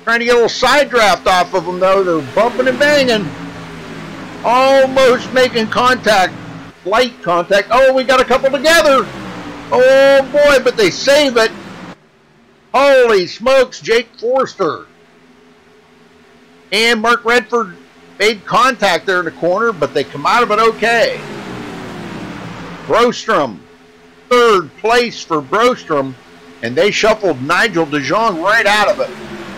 Trying to get a little side draft off of them, though. They're bumping and banging. Almost making contact. Light contact. Oh, we got a couple together. Oh, boy, but they save it. Holy smokes, Jake Forster. And Mark Redford made contact there in the corner, but they come out of it okay. Brostrom. 3rd place for Brostrom. And they shuffled Nigel DeJong right out of it.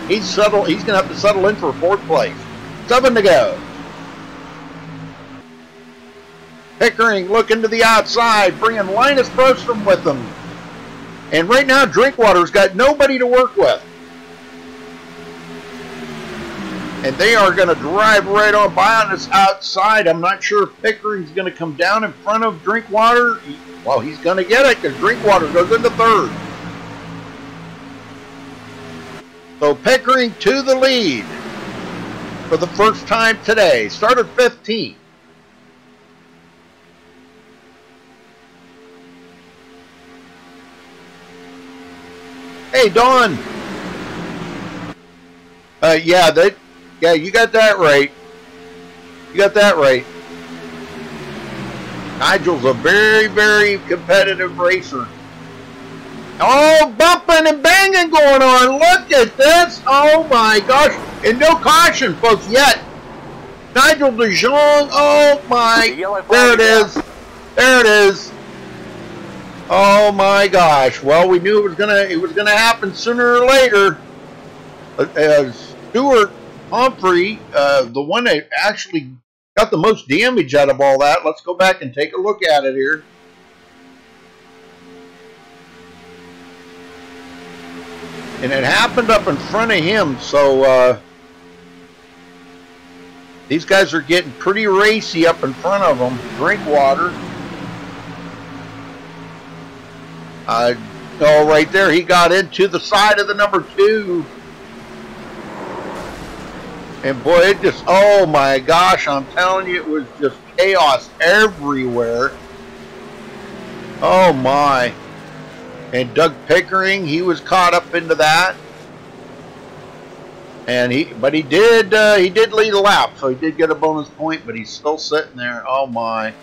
He's going to have to settle in for 4th place. 7 to go. Pickering looking to the outside, bringing Linus Brostrom with them. And right now, Drinkwater's got nobody to work with. And they are going to drive right on by on this outside. I'm not sure if Pickering's going to come down in front of Drinkwater. Well, he's going to get it because Drinkwater goes into 3rd. So Pickering to the lead for the first time today. Started 15th. Hey, Don. Yeah, you got that right. You got that right. Nigel's a very, very competitive racer. Oh, bumping and banging going on. Look at this. Oh, my gosh. And no caution, folks, yet. Nigel DeJong. Oh, my. There it is. There it is. Oh, my gosh. Well, we knew it was gonna happen sooner or later. Stuart Humphrey, the one that actually got the most damage out of all that. Let's go back and take a look at it here. And it happened up in front of him, so these guys are getting pretty racy up in front of them. Drinkwater. Oh, right there, he got into the side of the number 2. And boy, it just, oh my gosh, I'm telling you, it was just chaos everywhere. Oh my. And Doug Pickering, he was caught up into that. And he did lead a lap, so he did get a bonus point, but he's still sitting there. Oh my.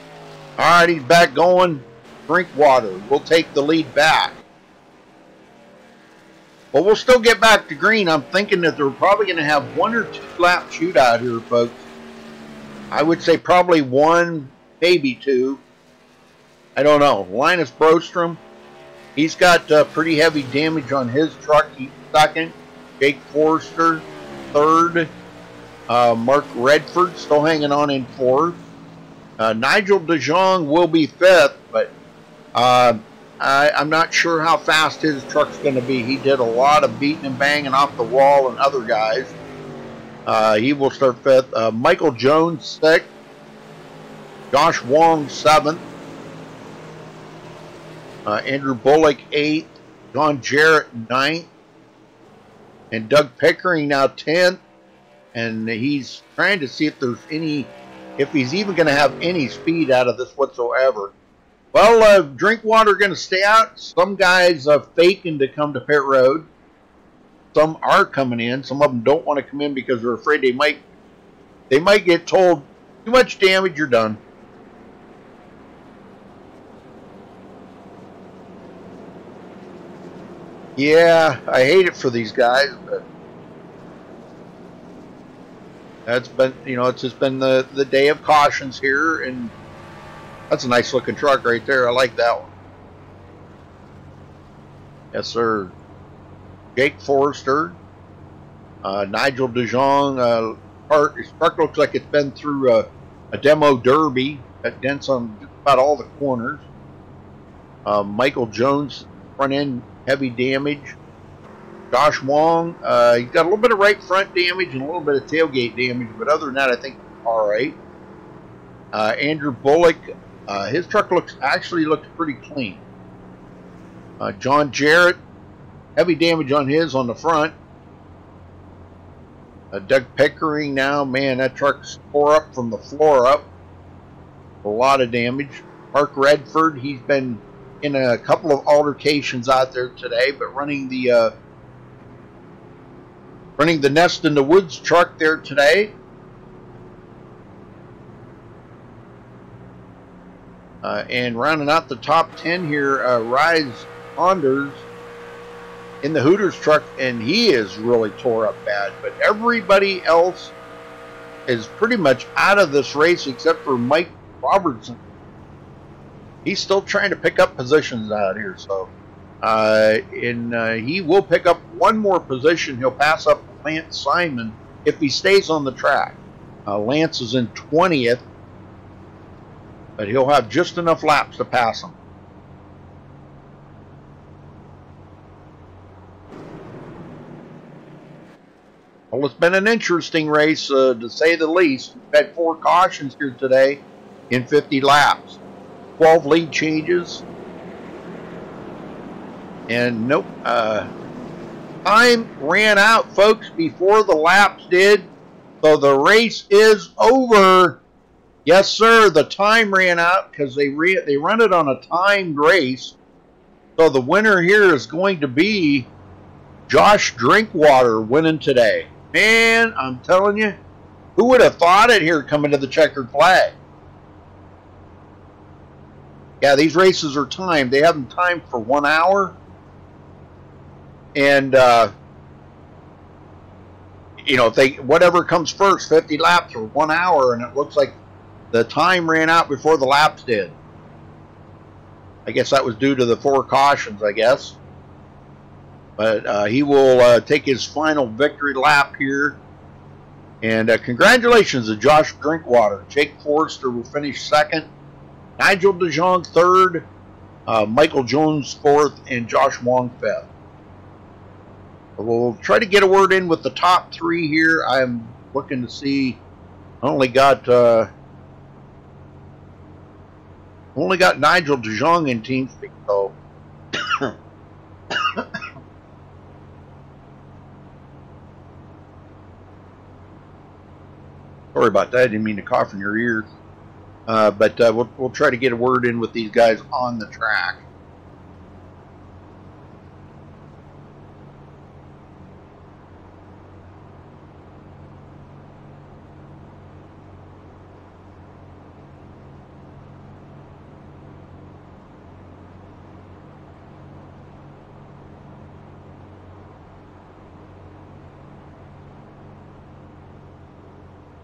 Alright, he's back going. Drinkwater will take the lead back. But we'll still get back to green. I'm thinking that they're probably going to have 1 or 2 lap shootout here, folks. I would say probably 1, maybe 2. I don't know. Linus Brostrom, he's got pretty heavy damage on his truck. He's second. Jake Forrester, third. Mark Redford still hanging on in fourth. Nigel DeJong will be fifth, but I'm not sure how fast his truck's going to be. He did a lot of beating and banging off the wall and other guys. He will start fifth. Michael Jones, sixth. Josh Wong, seventh. Andrew Bullock, eighth. John Jarrett, ninth. And Doug Pickering now 10th. And he's trying to see if there's any, if he's even going to have any speed out of this whatsoever. Well, Drinkwater going to stay out. Some guys faking to come to pit road. Some are coming in. Some of them don't want to come in because they're afraid they might get told, too much damage, you're done. Yeah, I hate it for these guys, but that's been, you know, it's just been the day of cautions here, and that's a nice looking truck right there. I like that one. Yes, sir. Jake Forrester, Nigel DeJong. His truck looks like it's been through a demo derby that dents on about all the corners. Michael Jones, front end heavy damage. Josh Wong, he's got a little bit of right front damage and a little bit of tailgate damage, but other than that, I think all right. Andrew Bullock, his truck actually looks pretty clean. John Jarrett, heavy damage on his on the front. Doug Pickering now, man, that truck's tore up from the floor up. A lot of damage. Mark Redford, he's been in a couple of altercations out there today, but running the Nest in the Woods truck there today. And rounding out the top 10 here, Rise Saunders in the Hooters truck, and he is really tore up bad. But everybody else is pretty much out of this race except for Mike Robertson. He's still trying to pick up positions out here, so he will pick up one more position. He'll pass up Lance Simon if he stays on the track. Lance is in 20th, but he'll have just enough laps to pass him. Well, it's been an interesting race, to say the least. We've had 4 cautions here today in 50 laps. 12 lead changes. And nope. Time ran out, folks, before the laps did. So the race is over. Yes, sir, the time ran out because they run it on a timed race. So the winner here is going to be Josh Drinkwater winning today. Man, I'm telling you, who would have thought it here coming to the checkered flag? Yeah, these races are timed. They have them timed for 1 hour. And, you know, if whatever comes first, 50 laps or 1 hour, and it looks like the time ran out before the laps did. I guess that was due to the 4 cautions, I guess. But he will take his final victory lap here. And congratulations to Josh Drinkwater. Jake Forrester will finish second. Nigel DeJong third. Michael Jones fourth. And Josh Wong fifth. We'll try to get a word in with the top 3 here. I'm looking to see. I only got Nigel DeJong in TeamSpeak, so sorry about that. I didn't mean to cough in your ear. But we'll try to get a word in with these guys on the track.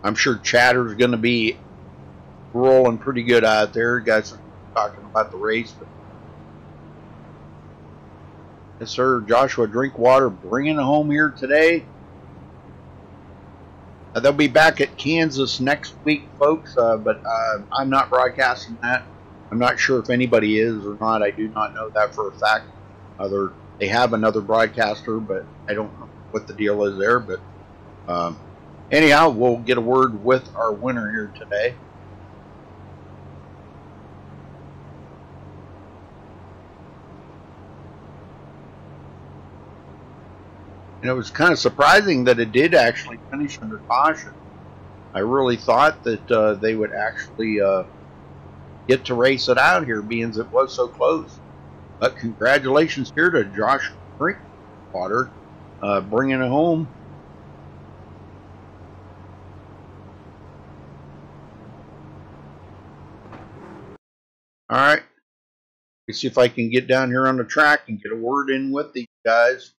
I'm sure chatter's going to be rolling pretty good out there. Guys are talking about the race. But yes, sir. Joshua Drinkwater bringing it home here today. They'll be back at Kansas next week, folks, but I'm not broadcasting that. I'm not sure if anybody is or not. I do not know that for a fact. They have another broadcaster, but I don't know what the deal is there. But anyhow, we'll get a word with our winner here today. And it was kind of surprising that it did actually finish under caution. I really thought that they would actually get to race it out here, being as it was so close. But congratulations here to Josh Drinkwater, bringing it home. All right. Let's see if I can get down here on the track and get a word in with these guys.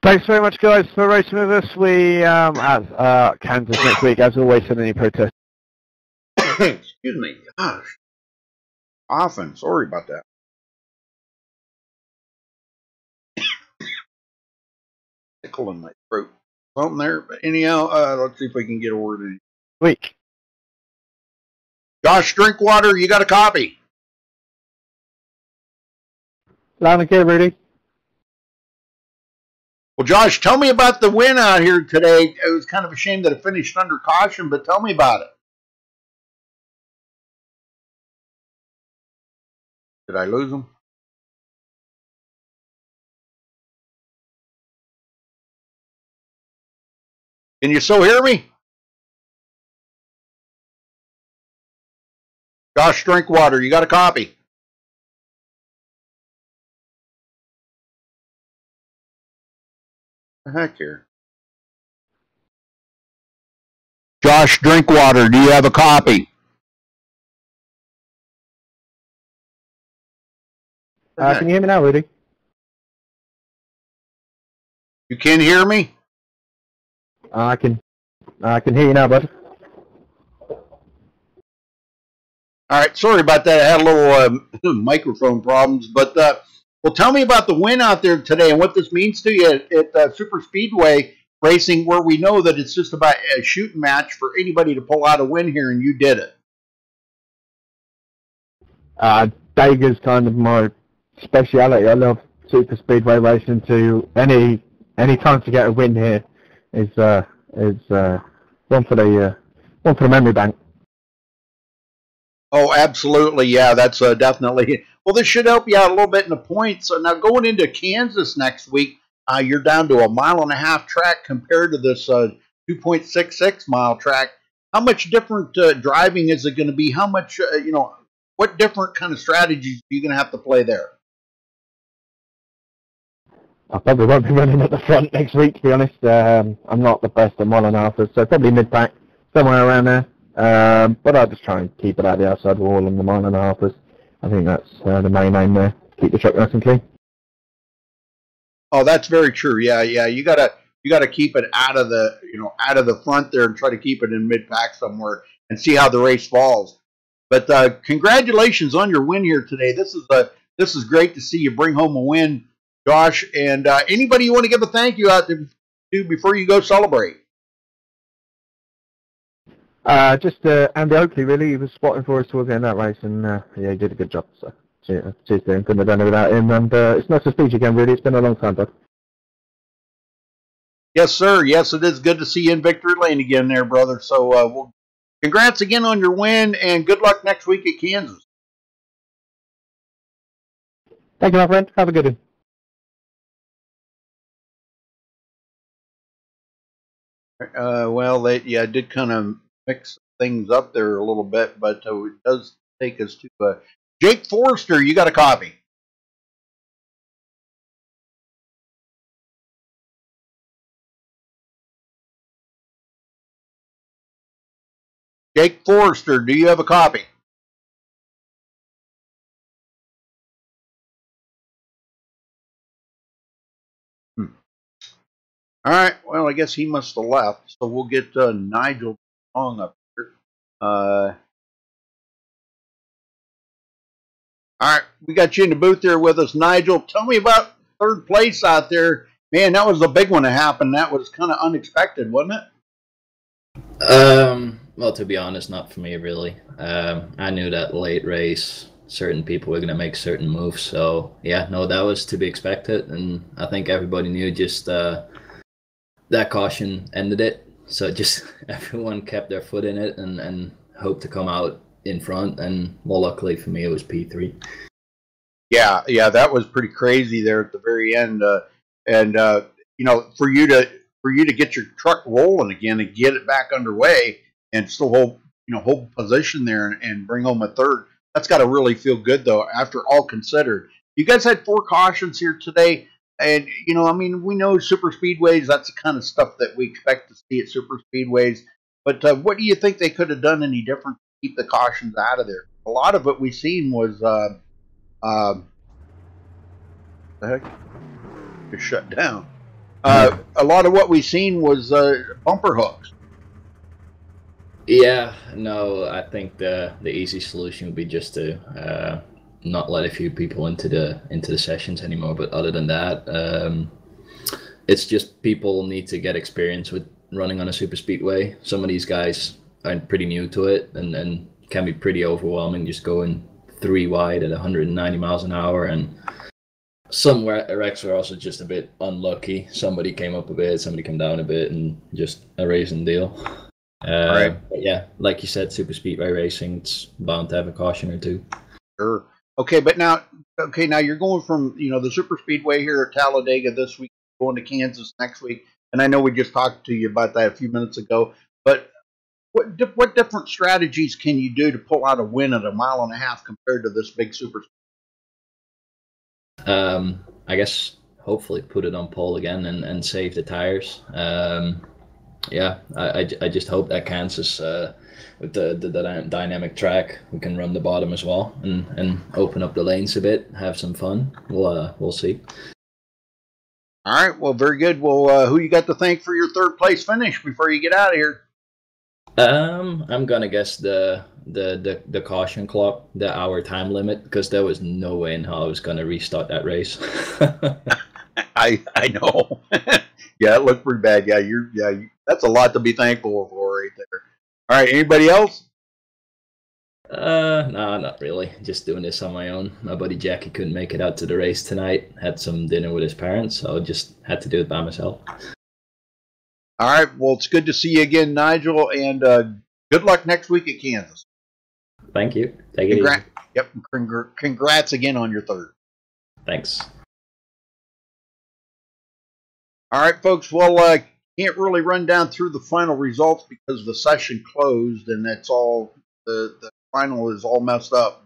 Thanks very much, guys, for racing with us. We have Kansas next week, as always, send any protest. Excuse me. Gosh. Often. Sorry about that. Tickle in my throat. Something there. But anyhow, let's see if we can get a word in. Week. Josh Drinkwater, you got a copy. Loud and clear, Rudy. Well, Josh, tell me about the win out here today. It was kind of a shame that it finished under caution, but tell me about it. Did I lose him? Can you still hear me? Josh Drinkwater, you got a copy. What the heck here? Josh Drinkwater, do you have a copy? Can you hear me now, Rudy? You can hear me? I can hear you now, bud. All right, sorry about that. I had a little microphone problems, but well, tell me about the win out there today and what this means to you at Super Speedway Racing, where we know that it's just about a shooting match for anybody to pull out a win here, and you did it. Dager's kind of my speciality. I love Super Speedway racing. To any time to get a win here is one for the memory bank. Oh, absolutely. Yeah, that's definitely. Well, this should help you out a little bit in the points. So now going into Kansas next week, you're down to 1.5 mile track compared to this 2.66 mile track. How much different driving is it going to be? How much, what different kind of strategies are you going to have to play there? I probably won't be running at the front next week, to be honest. I'm not the best at 1.5, so probably mid-pack, somewhere around there. But I'll just try and keep it out the outside wall on the 1.5. I think that's the main aim there. Keep the truck nice and clean. Oh, that's very true. Yeah. You gotta keep it out of the front there and try to keep it in mid-pack somewhere and see how the race falls. But congratulations on your win here today. This is great to see you bring home a win, Josh. And anybody you want to give a thank you out to before you go celebrate? Just Andy Oakley, really. He was spotting for us towards the end of that race, and yeah, he did a good job. So cheers to him. Couldn't have done it without him. And it's nice to speak again, really. It's been a long time, bud. Yes, sir. Yes, it is good to see you in victory lane again there, brother. So well, congrats again on your win, and good luck next week at Kansas. Thank you, my friend. Have a good one. Well, they did kind of mix things up there a little bit, but it does take us to Jake Forrester. You got a copy. Jake Forrester, do you have a copy? All right. Well, I guess he must have left. So we'll get Nigel Long up here. All right. We got you in the booth there with us, Nigel. Tell me about third place out there. Man, that was the big one that happened. That was kind of unexpected, wasn't it? Well, to be honest, not for me really. I knew that late race, certain people were going to make certain moves. So yeah, no, that was to be expected, and I think everybody knew just that caution ended it. So just everyone kept their foot in it and hoped to come out in front. And well, luckily for me, it was P3. Yeah, that was pretty crazy there at the very end. And you know, for you to get your truck rolling again and get it back underway and still hold position there and bring home a third. That's got to really feel good though. After all considered, you guys had 4 cautions here today, and I mean, we know super speedways. That's the kind of stuff that we expect to see at super speedways. But what do you think they could have done any different to keep the cautions out of there? A lot of it we seen was the heck, just shut down. A lot of what we seen was bumper hooks. Yeah, no, I think the easy solution would be just to not let a few people into the sessions anymore. But other than that, it's just people need to get experience with running on a super speedway. Some of these guys are pretty new to it and can be pretty overwhelming just going 3 wide at 190 miles an hour. And some wrecks were also just a bit unlucky. Somebody came up a bit, somebody came down a bit, and just a racing deal. Right. But yeah, like you said, super speedway racing, it's bound to have a caution or two. Sure. Okay, but now you're going from the super speedway here at Talladega this week, going to Kansas next week, and I know we just talked to you about that a few minutes ago. But what different strategies can you do to pull out a win at a mile and a half compared to this big super? I guess hopefully put it on pole again and save the tires. Yeah, I just hope that Kansas, with the dynamic track, we can run the bottom as well and open up the lanes a bit, have some fun. We'll see. All right, well, very good. Well, who you got to thank for your third place finish before you get out of here? I'm gonna guess the caution clock, the hour time limit, because there was no way in hell I was gonna restart that race. I know. Yeah, it looked pretty bad. That's a lot to be thankful for right there. All right, anybody else? No, not really. Just doing this on my own. My buddy Jackie couldn't make it out to the race tonight. Had some dinner with his parents, so I just had to do it by myself. All right, well, it's good to see you again, Nigel, and good luck next week at Kansas. Thank you. Take it easy. Yep, congrats again on your third. Thanks. All right, folks. Well, can't really run down through the final results because the session closed, and that's all. The final is all messed up.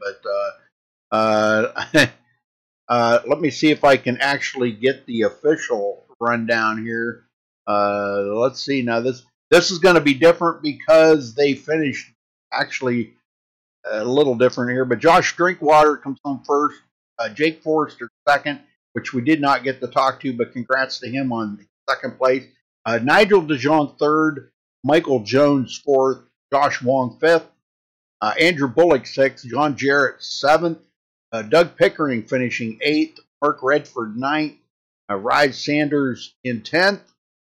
But let me see if I can actually get the official rundown here. Let's see. Now this is going to be different because they finished actually a little different here. But Josh Drinkwater comes home first. Jake Forrester second, which we did not get to talk to, but congrats to him on second place. Nigel DeJong third, Michael Jones fourth, Josh Wong fifth, Andrew Bullock sixth, John Jarrett seventh, Doug Pickering finishing eighth, Mark Redford ninth, Ryan Sanders in 10th,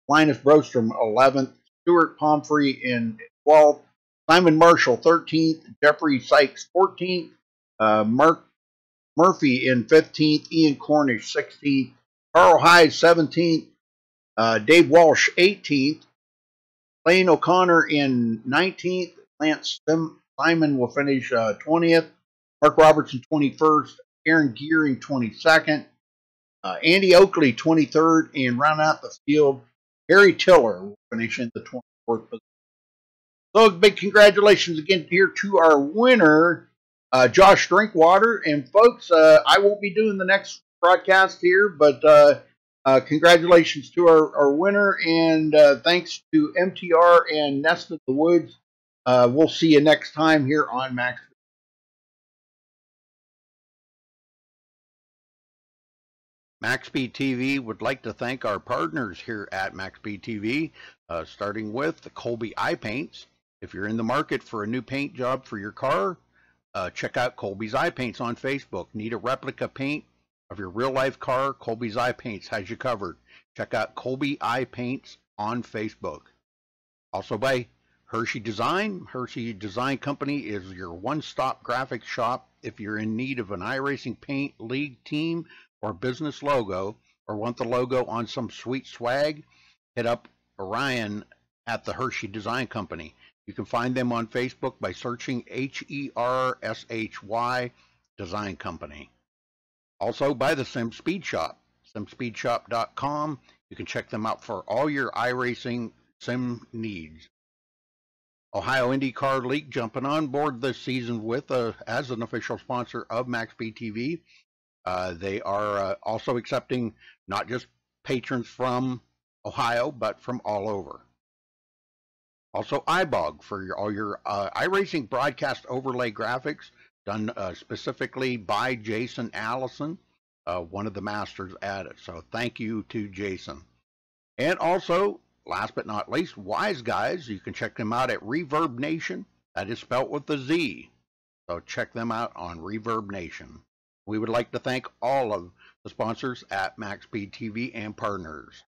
Linus Brostrom 11th, Stuart Pomfrey in 12th, Simon Marshall 13th, Jeffrey Sykes 14th, Mark Murphy in 15th, Ian Cornish 16th, Carl Hyde 17th, Dave Walsh 18th, Lane O'Connor in 19th, Lance Simon will finish 20th, Mark Robertson 21st, Aaron Gearing 22nd, Andy Oakley 23rd, and round out the field, Harry Tiller will finish in the 24th position. So big congratulations again here to our winner, Josh Drinkwater. And folks, I won't be doing the next broadcast here, but congratulations to our winner, and thanks to MTR and Nest of the Woods. We'll see you next time here on Max. MaxSpeedTV would like to thank our partners here at MaxSpeedTV, starting with the Colby Eye Paints. If you're in the market for a new paint job for your car, check out Colby's Eye Paints on Facebook. Need a replica paint of your real-life car? Colby's Eye Paints has you covered. Check out Colby Eye Paints on Facebook. Also by Hershey Design. Hershey Design Company is your one-stop graphics shop. If you're in need of an iRacing paint, league, team, or business logo, or want the logo on some sweet swag, hit up Orion at the Hershey Design Company. You can find them on Facebook by searching HERSHY Design Company. Also by the Sim Speed Shop, simspeedshop.com. You can check them out for all your iRacing sim needs. Ohio IndyCar League jumping on board this season with as an official sponsor of MaxSpeedTV. They are also accepting not just patrons from Ohio, but from all over. Also, iBog for all your iRacing broadcast overlay graphics done specifically by Jason Allison, one of the masters at it. So thank you to Jason. And also, last but not least, Wise Guys. You can check them out at Reverb Nation. That is spelt with a Z. So check them out on Reverb Nation. We would like to thank all of the sponsors at MaxSpeedTV and partners.